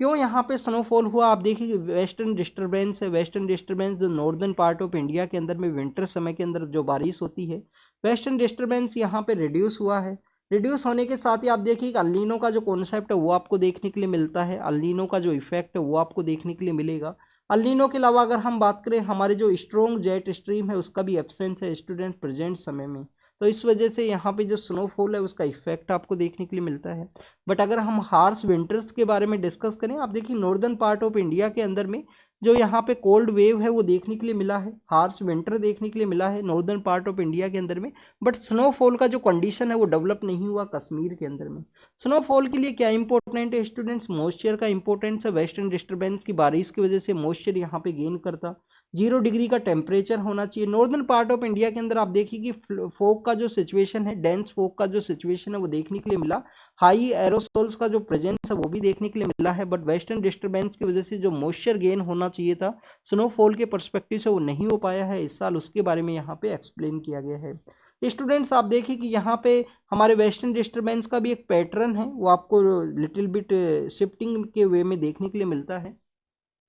क्यों यहाँ पे स्नोफॉल हुआ, आप देखिए वेस्टर्न डिस्टर्बेंस है, वेस्टर्न डिस्टर्बेंस जो नॉर्दर्न पार्ट ऑफ इंडिया के अंदर में विंटर समय के अंदर जो बारिश होती है, वेस्टर्न डिस्टर्बेंस यहाँ पे रिड्यूस हुआ है। रिड्यूस होने के साथ ही आप देखिए कि अल्नीनो का जो कॉन्सेप्ट है वो आपको देखने के लिए मिलता है, अल्नीनो का जो इफेक्ट है वो आपको देखने के लिए मिलेगा। अल्नीनो के अलावा अगर हम बात करें हमारे जो स्ट्रॉन्ग जेट स्ट्रीम है उसका भी एब्सेंस है स्टूडेंट प्रेजेंट समय में, तो इस वजह से यहाँ पे जो स्नोफॉल है उसका इफेक्ट आपको देखने के लिए मिलता है। बट अगर हम हार्श विंटर्स के बारे में डिस्कस करें, आप देखिए नॉर्दर्न पार्ट ऑफ इंडिया के अंदर में जो यहाँ पे कोल्ड वेव है वो देखने के लिए मिला है, हार्श विंटर देखने के लिए मिला है नॉर्दर्न पार्ट ऑफ इंडिया के अंदर में, बट स्नोफॉल का जो कंडीशन है वो डेवलप नहीं हुआ कश्मीर के अंदर में। स्नोफॉल के लिए क्या इंपॉर्टेंट है स्टूडेंट्स, मॉइस्चर का इंपॉर्टेंस है, वेस्टर्न डिस्टर्बेंस की बारिश की वजह से मॉइस्चर यहाँ पे गेन करता, 0 डिग्री का टेम्परेचर होना चाहिए। नॉर्दर्न पार्ट ऑफ इंडिया के अंदर आप देखिए कि फोक का जो सिचुएशन है, डेंस फोक का जो सिचुएशन है वो देखने के लिए मिला, हाई एरोसोल्स का जो प्रेजेंस है वो भी देखने के लिए मिला है, बट वेस्टर्न डिस्टर्बेंस की वजह से जो मॉइस्चर गेन होना चाहिए था स्नोफॉल के परस्पेक्टिव से वो नहीं हो पाया है इस साल, उसके बारे में यहाँ पे एक्सप्लेन किया गया है। स्टूडेंट्स आप देखिए कि यहाँ पे हमारे वेस्टर्न डिस्टर्बेंस का भी एक पैटर्न है वो आपको लिटिल बिट शिफ्टिंग के वे में देखने के लिए मिलता है।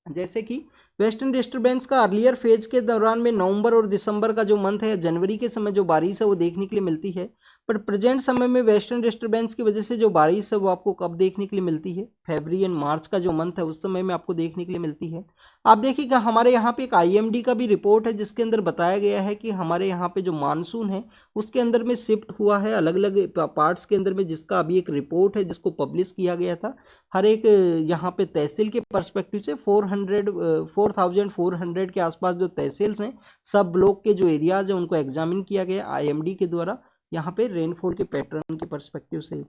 जैसे कि वेस्टर्न डिस्टर्बेंस का अर्लियर फेज के दौरान में नवंबर और दिसंबर का जो मंथ है, जनवरी के समय जो बारिश है वो देखने के लिए मिलती है, पर प्रेजेंट समय में वेस्टर्न डिस्टर्बेंस की वजह से जो बारिश है वो आपको कब देखने के लिए मिलती है, फरवरी एंड मार्च का जो मंथ है उस समय में आपको देखने के लिए मिलती है। आप देखिएगा हमारे यहाँ पे एक आईएमडी का भी रिपोर्ट है जिसके अंदर बताया गया है कि हमारे यहाँ पे जो मानसून है उसके अंदर में शिफ्ट हुआ है अलग अलग पार्ट्स के अंदर में, जिसका अभी एक रिपोर्ट है जिसको पब्लिश किया गया था। हर एक यहाँ पे तहसील के परस्पेक्टिव से 4400 के आसपास जो तहसील्स हैं, सब ब्लॉक के जो एरियाज हैं उनको एग्जामिन किया गया आईएमडी के द्वारा, यहाँ पे रेनफॉल के पैटर्न के परस्पेक्टिव से।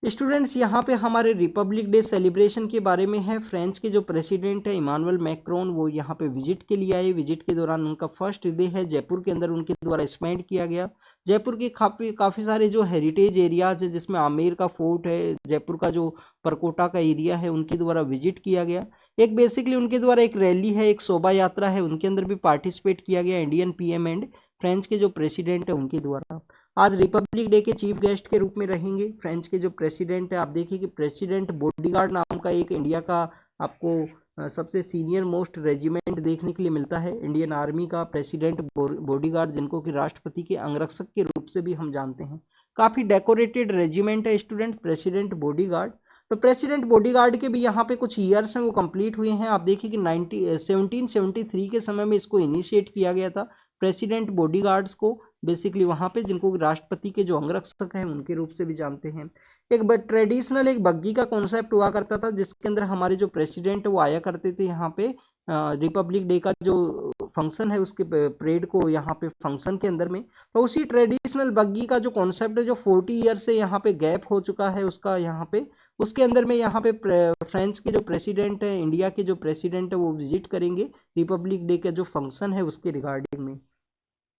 स्टूडेंट्स यहाँ पे हमारे रिपब्लिक डे सेलिब्रेशन के बारे में है। फ्रांस के जो प्रेसिडेंट है इमानुएल मैक्रोन वो यहाँ पे विजिट के लिए आए, विजिट के दौरान उनका फर्स्ट डे है जयपुर के अंदर उनके द्वारा स्पेंड किया गया। जयपुर के काफ़ी सारे जो हेरिटेज एरियाज है जिसमें आमेर का फोर्ट है, जयपुर का जो परकोटा का एरिया है उनके द्वारा विजिट किया गया। एक बेसिकली उनके द्वारा एक रैली है, एक शोभा यात्रा है, उनके अंदर भी पार्टिसिपेट किया गया इंडियन पीएम एंड फ्रांस के जो प्रेसिडेंट है उनके द्वारा। आज रिपब्लिक डे के चीफ गेस्ट के रूप में रहेंगे फ्रेंच के जो प्रेसिडेंट है। आप देखिए कि प्रेसिडेंट बॉडीगार्ड नाम का एक इंडिया का आपको सबसे सीनियर मोस्ट रेजिमेंट देखने के लिए मिलता है, इंडियन आर्मी का प्रेसिडेंट बॉडीगार्ड, जिनको कि राष्ट्रपति के अंगरक्षक के रूप से भी हम जानते हैं। काफ़ी डेकोरेटेड रेजिमेंट है स्टूडेंट प्रेसिडेंट बॉडीगार्ड। तो प्रेसिडेंट बॉडीगार्ड के भी यहाँ पे कुछ ईयर्स हैं वो कंप्लीट हुए हैं। आप देखिए कि 1773 के समय में इसको इनिशिएट किया गया था, प्रेसिडेंट बॉडीगार्ड्स को बेसिकली वहाँ पे, जिनको राष्ट्रपति के जो अंगरक्षक हैं उनके रूप से भी जानते हैं। एक ट्रेडिशनल एक बग्गी का कॉन्सेप्ट हुआ करता था जिसके अंदर हमारे जो प्रेसिडेंट वो आया करते थे यहाँ पे रिपब्लिक डे का जो फंक्शन है उसके परेड को यहाँ पे फंक्शन के अंदर में। तो उसी ट्रेडिशनल बग्गी का जो कॉन्सेप्ट है जो 40 ईयर से यहाँ पे गैप हो चुका है उसका यहाँ पे, उसके अंदर में यहाँ पे फ्रांस के जो प्रेसिडेंट है, इंडिया के जो प्रेसिडेंट है वो विजिट करेंगे रिपब्लिक डे का जो फंक्शन है उसके रिगार्डिंग में।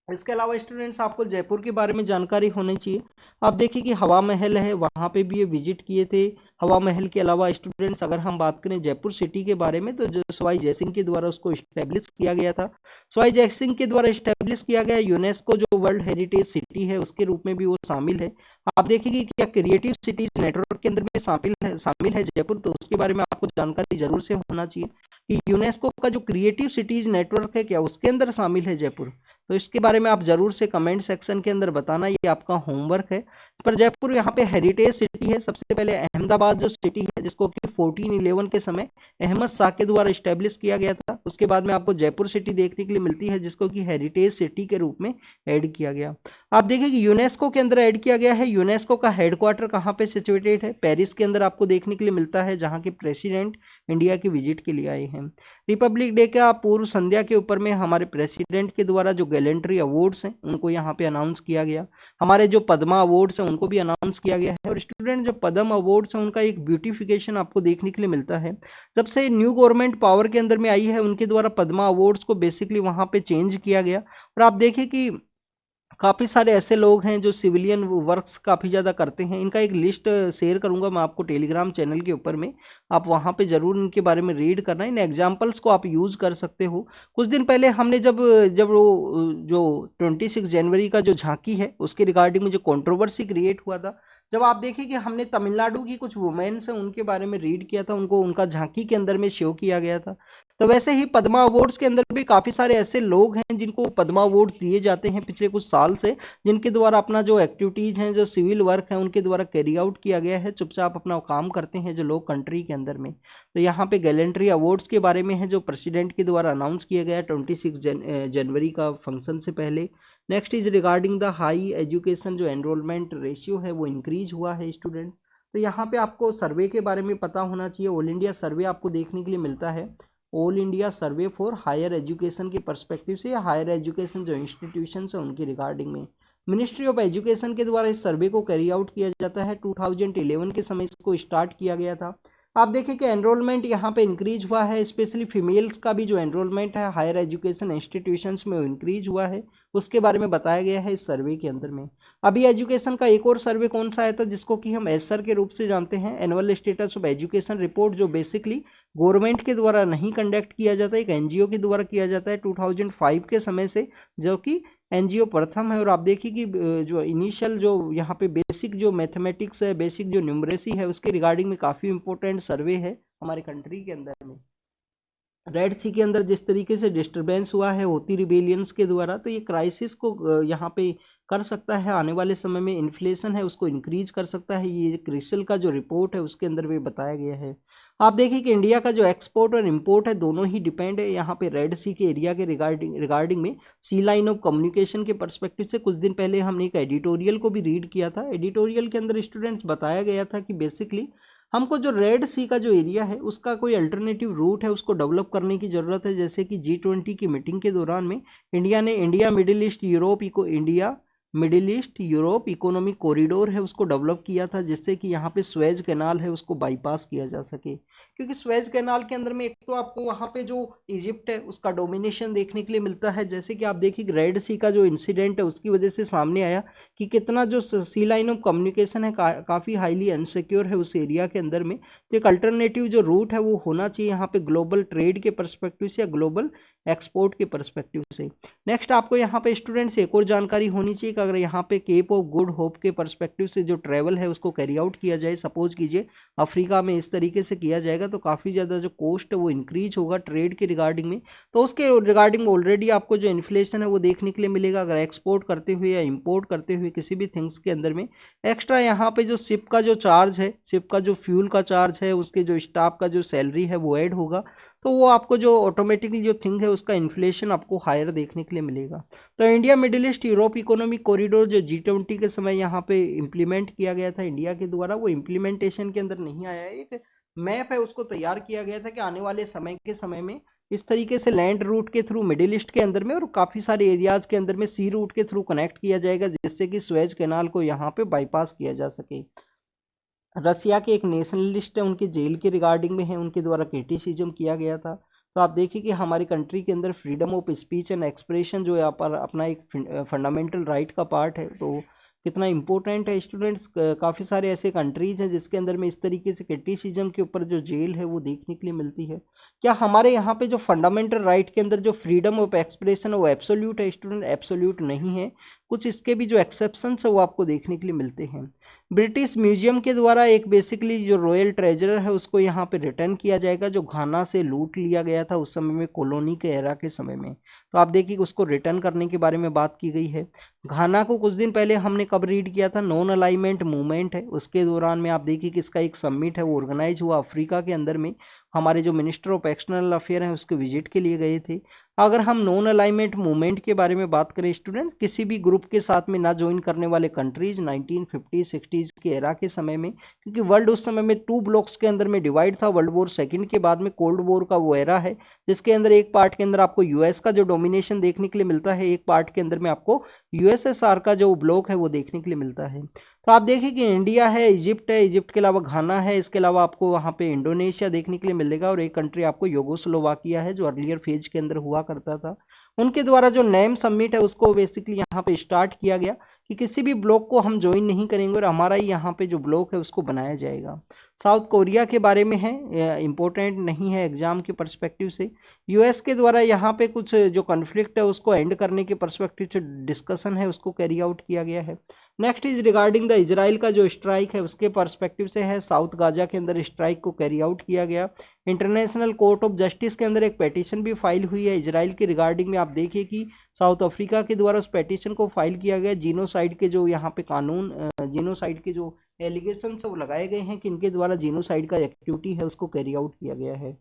इसके अलावा स्टूडेंट्स आपको जयपुर के बारे में जानकारी होनी चाहिए। आप देखिए कि हवा महल है, वहाँ पे भी ये विजिट किए थे। हवा महल के अलावा स्टूडेंट्स अगर हम बात करें जयपुर सिटी के बारे में, तो जो सवाई जयसिंह के द्वारा उसको इस्टेब्लिश किया गया था, सवाई जयसिंह के द्वारा इस्टेब्लिश किया गया। यूनेस्को जो वर्ल्ड हेरिटेज सिटी है उसके रूप में भी वो शामिल है। आप देखिए कि क्या क्रिएटिव सिटीज नेटवर्क के अंदर में शामिल है जयपुर, तो उसके बारे में आपको जानकारी जरूर से होना चाहिए कि यूनेस्को का जो क्रिएटिव सिटीज नेटवर्क है क्या उसके अंदर शामिल है जयपुर। तो इसके बारे में आप जरूर से कमेंट सेक्शन के अंदर बताना, ये आपका होमवर्क है। पर जयपुर यहाँ पे हेरिटेज सिटी है। सबसे पहले अहमदाबाद जो सिटी है, जिसको कि 1411 के समय अहमद शाह के द्वारा स्टैब्लिश किया गया था, उसके बाद में आपको जयपुर सिटी देखने के लिए मिलती है, जिसको कि हेरिटेज सिटी के रूप में ऐड किया गया। आप देखिए कि यूनेस्को के अंदर ऐड किया गया है। यूनेस्को का हेडक्वार्टर कहाँ पे सिचुएटेड है? पेरिस के अंदर आपको देखने के लिए मिलता है, जहाँ के प्रेसिडेंट इंडिया की विजिट के लिए आए हैं। रिपब्लिक डे का पूर्व संध्या के ऊपर में हमारे प्रेसिडेंट के द्वारा जो गैलेंट्री अवार्ड्स हैं उनको यहाँ पे अनाउंस किया गया। हमारे जो पद्मा अवार्ड्स हैं उनको भी अनाउंस किया गया है। और स्टूडेंट जो पद्म अवार्ड्स हैं उनका एक ब्यूटिफिकेशन आपको देखने के लिए मिलता है। जब से न्यू गवर्नमेंट पावर के अंदर में आई है, उनके द्वारा पद्मा अवार्ड्स को बेसिकली वहाँ पे चेंज किया गया। और आप देखिए कि काफ़ी सारे ऐसे लोग हैं जो सिविलियन वर्क्स काफ़ी ज़्यादा करते हैं। इनका एक लिस्ट शेयर करूंगा मैं आपको टेलीग्राम चैनल के ऊपर में, आप वहाँ पे ज़रूर इनके बारे में रीड करना। इन एग्जांपल्स को आप यूज़ कर सकते हो। कुछ दिन पहले हमने जब जब वो जो 26 जनवरी का जो झांकी है उसके रिगार्डिंग में जो कंट्रोवर्सी क्रिएट हुआ था, जब आप देखिए कि हमने तमिलनाडु की कुछ वुमेन्स हैं उनके बारे में रीड किया था, उनको उनका झांकी के अंदर में शो किया गया था। तो वैसे ही पद्मा अवार्ड्स के अंदर भी काफ़ी सारे ऐसे लोग हैं जिनको पद्मा अवार्ड दिए जाते हैं पिछले कुछ साल से, जिनके द्वारा अपना जो एक्टिविटीज़ हैं, जो सिविल वर्क है, उनके द्वारा कैरी आउट किया गया है। चुपचाप अपना काम करते हैं जो लोग कंट्री के अंदर में। तो यहाँ पे गैलेंट्री अवार्ड्स के बारे में है जो प्रेसिडेंट के द्वारा अनाउंस किया गया 26 जनवरी का फंक्शन से पहले। Next is regarding the high education, जो एनरोलमेंट रेशियो है वो इंक्रीज हुआ है स्टूडेंट। तो यहाँ पे आपको सर्वे के बारे में पता होना चाहिए। ऑल इंडिया सर्वे आपको देखने के लिए मिलता है, all India survey for higher education के पर्सपेक्टिव से, या हायर एजुकेशन जो इंस्टीट्यूशन है उनकी रिगार्डिंग में मिनिस्ट्री ऑफ एजुकेशन के द्वारा इस सर्वे को कैरी आउट किया जाता है। 2011 के समय इसको स्टार्ट किया गया था। आप देखिए कि एनरोलमेंट यहाँ पे इंक्रीज हुआ है, स्पेशली फीमेल्स का भी जो एनरोलमेंट है हायर एजुकेशन इंस्टीट्यूशंस में वो इंक्रीज हुआ है, उसके बारे में बताया गया है इस सर्वे के अंदर में। अभी एजुकेशन का एक और सर्वे कौन सा आया था, जिसको कि हम एसर के रूप से जानते हैं, annual status of education report, जो बेसिकली गवर्नमेंट के द्वारा नहीं कंडक्ट किया जाता, एक एनजीओ के द्वारा किया जाता है 2005 के समय से, जो कि एनजीओ प्रथम है। और आप देखिए कि जो इनिशियल जो यहाँ पे बेसिक जो मैथमेटिक्स है, बेसिक जो न्यूमरेसी है, उसके रिगार्डिंग में काफ़ी इंपॉर्टेंट सर्वे है हमारे कंट्री के अंदर में। रेड सी के अंदर जिस तरीके से डिस्टरबेंस हुआ है होती रिबेलियंस के द्वारा, तो ये क्राइसिस को यहाँ पे कर सकता है। आने वाले समय में इन्फ्लेशन है उसको इंक्रीज कर सकता है। ये क्रिसल का जो रिपोर्ट है उसके अंदर भी बताया गया है। आप देखिए कि इंडिया का जो एक्सपोर्ट और इंपोर्ट है दोनों ही डिपेंड है यहाँ पे रेड सी के एरिया के रिगार्डिंग में सी लाइन ऑफ कम्युनिकेशन के पर्सपेक्टिव से। कुछ दिन पहले हमने एक एडिटोरियल को भी रीड किया था। एडिटोरियल के अंदर स्टूडेंट्स बताया गया था कि बेसिकली हमको जो रेड सी का जो एरिया है उसका कोई अल्टरनेटिव रूट है उसको डेवलप करने की ज़रूरत है। जैसे कि G20 की मीटिंग के दौरान में India middle east Europe economic corridor है उसको डेवलप किया था, जिससे कि यहाँ पे स्वेज कैनाल है उसको बाईपास किया जा सके। क्योंकि स्वेज कैनाल के अंदर में एक तो आपको वहाँ पे जो इजिप्ट है उसका डोमिनेशन देखने के लिए मिलता है। जैसे कि आप देखिए रेड सी का जो इंसिडेंट है उसकी वजह से सामने आया कि कितना जो सी लाइन ऑफ कम्युनिकेशन है काफ़ी हाईली अनसिक्योर है उस एरिया के अंदर में। तो एक अल्टरनेटिव जो रूट है वो होना चाहिए यहाँ पे ग्लोबल ट्रेड के परस्पेक्टिव से या ग्लोबल एक्सपोर्ट के परस्पेक्टिव से। नेक्स्ट आपको यहाँ पे स्टूडेंट्स एक और जानकारी होनी चाहिए कि अगर यहाँ पे केप ऑफ गुड होप के परस्पेक्टिव से जो ट्रैवल है उसको कैरी आउट किया जाए, सपोज कीजिए अफ्रीका में इस तरीके से किया जाएगा, तो काफ़ी ज़्यादा जो कॉस्ट है वो इंक्रीज होगा ट्रेड के रिगार्डिंग में। तो उसके रिगार्डिंग ऑलरेडी आपको जो इन्फ्लेशन है वो देखने के लिए मिलेगा अगर एक्सपोर्ट करते हुए या इम्पोर्ट करते हुए किसी भी थिंग्स के अंदर में। एक्स्ट्रा यहाँ पे जो शिप का जो चार्ज है, शिप का जो फ्यूल का चार्ज है, उसके जो स्टाफ का जो सैलरी है वो ऐड होगा, तो वो आपको जो ऑटोमेटिकली जो थिंग है उसका इन्फ्लेशन आपको हायर देखने के लिए मिलेगा। तो India middle east Europe economic corridor जो G20 के समय यहाँ पे इम्प्लीमेंट किया गया था इंडिया के द्वारा, वो इम्प्लीमेंटेशन के अंदर नहीं आया है। एक मैप है उसको तैयार किया गया था कि आने वाले समय में इस तरीके से लैंड रूट के थ्रू मिडिल ईस्ट के अंदर में और काफ़ी सारे एरियाज के अंदर में सी रूट के थ्रू कनेक्ट किया जाएगा, जिससे कि स्वेज कैनाल को यहाँ पे बाईपास किया जा सके। रसिया के एक नेशनलिस्ट है, उनके जेल के रिगार्डिंग में है, उनके द्वारा क्रिटिसिज्म किया गया था। तो आप देखिए कि हमारी कंट्री के अंदर freedom of speech and expression जो है पर अपना एक फंडामेंटल राइट का पार्ट है, तो कितना इंपॉर्टेंट है स्टूडेंट्स। काफ़ी सारे ऐसे कंट्रीज हैं जिसके अंदर में इस तरीके से क्रिटिसिज्म के ऊपर जो जेल है वो देखने के लिए मिलती है। क्या हमारे यहाँ पे जो फंडामेंटल राइट के अंदर जो फ्रीडम ऑफ एक्सप्रेशन है वो एब्सोल्यूट है स्टूडेंट? एब्सोल्यूट नहीं है। कुछ इसके भी जो एक्सेप्शंस है वो आपको देखने के लिए मिलते हैं। ब्रिटिश म्यूजियम के द्वारा एक बेसिकली जो रॉयल ट्रेजर है उसको यहाँ पे रिटर्न किया जाएगा, जो घाना से लूट लिया गया था उस समय में, कॉलोनी के एरा के समय में। तो आप देखिए उसको रिटर्न करने के बारे में बात की गई है। घाना को कुछ दिन पहले हमने कब रीड किया था, नॉन अलाइनमेंट मूवमेंट है उसके दौरान में आप देखिए कि इसका एक समिट है वो ऑर्गेनाइज हुआ अफ्रीका के अंदर में। हमारे जो मिनिस्टर ऑफ एक्सटर्नल अफेयर हैं उसके विजिट के लिए गए थे। अगर हम नॉन अलाइनमेंट मूवमेंट के बारे में बात करें स्टूडेंट, किसी भी ग्रुप के साथ में ना ज्वाइन करने वाले कंट्रीज 1950-60s के एरा के समय में, क्योंकि वर्ल्ड उस समय में 2 ब्लॉक्स के अंदर में डिवाइड था। वर्ल्ड वॉर सेकंड के बाद में कोल्ड वॉर का वो एरा है जिसके अंदर एक पार्ट के अंदर आपको यूएस का जो डोमिनेशन देखने के लिए मिलता है, एक पार्ट के अंदर में आपको यूएसएसआर का जो ब्लॉक है वो देखने के लिए मिलता है। तो आप देखिए कि इंडिया है, इजिप्ट है, इजिप्ट के अलावा घाना है, इसके अलावा आपको वहाँ पे इंडोनेशिया देखने के लिए मिलेगा, और एक कंट्री आपको यूगोस्लोवाकिया है जो अर्लियर फेज के अंदर हुआ करता था। उनके द्वारा जो नेम समिट है उसको बेसिकली यहाँ पे स्टार्ट किया गया कि किसी भी ब्लॉक को हम ज्वाइन नहीं करेंगे और हमारा ही यहाँ पे जो ब्लॉक है उसको बनाया जाएगा। साउथ कोरिया के बारे में है, इंपॉर्टेंट नहीं है एग्जाम के परस्पेक्टिव से। यूएस के द्वारा यहाँ पे कुछ जो कॉन्फ्लिक्ट है उसको एंड करने के परस्पेक्टिव से डिस्कशन है उसको कैरी आउट किया गया है। Next is regarding the Israel का जो स्ट्राइक है उसके पर्सपेक्टिव से है, साउथ गाजा के अंदर स्ट्राइक को कैरी आउट किया गया। इंटरनेशनल कोर्ट ऑफ जस्टिस के अंदर एक पेटिशन भी फाइल हुई है इजराइल के रिगार्डिंग में। आप देखिए कि साउथ अफ्रीका के द्वारा उस पेटिशन को फाइल किया गया। जीनोसाइड के जो यहाँ पे कानून, जीनोसाइड के जो एलिगेशन वो लगाए गए हैं कि इनके द्वारा जीनोसाइड का एक्टिविटी है उसको कैरी आउट किया गया है।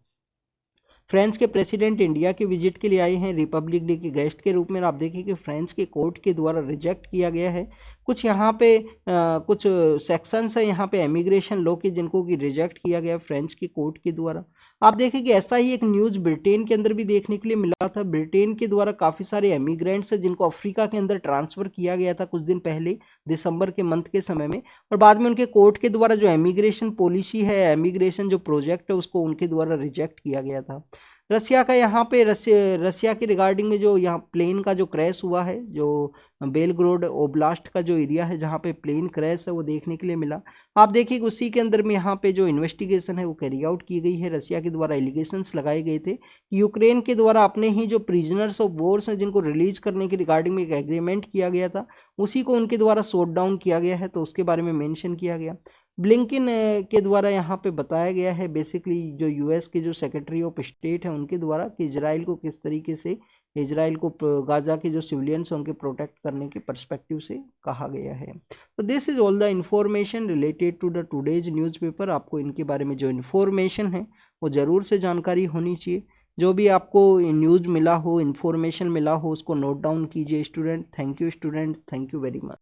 फ्रांस के प्रेसिडेंट इंडिया के विजिट के लिए आए हैं रिपब्लिक डे के गेस्ट के रूप में। आप देखिए कि फ्रांस के कोर्ट के द्वारा रिजेक्ट किया गया है कुछ यहाँ पे कुछ सेक्शंस है यहाँ पे इमिग्रेशन लॉ के जिनको कि रिजेक्ट किया गया फ्रांस के कोर्ट के द्वारा। आप देखें कि ऐसा ही एक न्यूज ब्रिटेन के अंदर भी देखने के लिए मिला था। ब्रिटेन के द्वारा काफी सारे एमिग्रेंट्स हैं जिनको अफ्रीका के अंदर ट्रांसफर किया गया था कुछ दिन पहले, दिसंबर के मंथ के समय में, और बाद में उनके कोर्ट के द्वारा जो इमिग्रेशन पॉलिसी है, इमिग्रेशन जो प्रोजेक्ट है उसको उनके द्वारा रिजेक्ट किया गया था। रसिया का यहाँ पे रसिया के रिगार्डिंग में जो यहाँ प्लेन का जो क्रैश हुआ है, जो बेलग्रोड ओब्लास्ट का जो एरिया है जहाँ पे प्लेन क्रैश है वो देखने के लिए मिला। आप देखिए उसी के अंदर में यहाँ पे जो इन्वेस्टिगेशन है वो कैरी आउट की गई है। रसिया के द्वारा एलिगेशंस लगाए गए थे कि यूक्रेन के द्वारा अपने ही जो प्रिजनर्स ऑफ वॉर्स हैं जिनको रिलीज करने के रिगार्डिंग में एक एग्रीमेंट किया गया था उसी को उनके द्वारा शॉट डाउन किया गया है, तो उसके बारे में मेंशन किया गया। ब्लिंकिन के द्वारा यहाँ पे बताया गया है बेसिकली जो यूएस के जो सेक्रेटरी ऑफ स्टेट है उनके द्वारा कि इजराइल को किस तरीके से, इजराइल को गाजा के जो सिविलियंस हैं उनके प्रोटेक्ट करने के पर्सपेक्टिव से कहा गया है। तो this is all the information related to the today's newspaper. आपको इनके बारे में जो इन्फॉर्मेशन है वो ज़रूर से जानकारी होनी चाहिए। जो भी आपको न्यूज़ मिला हो, इन्फॉर्मेशन मिला हो, उसको नोट डाउन कीजिए student. Thank you student, thank you very much.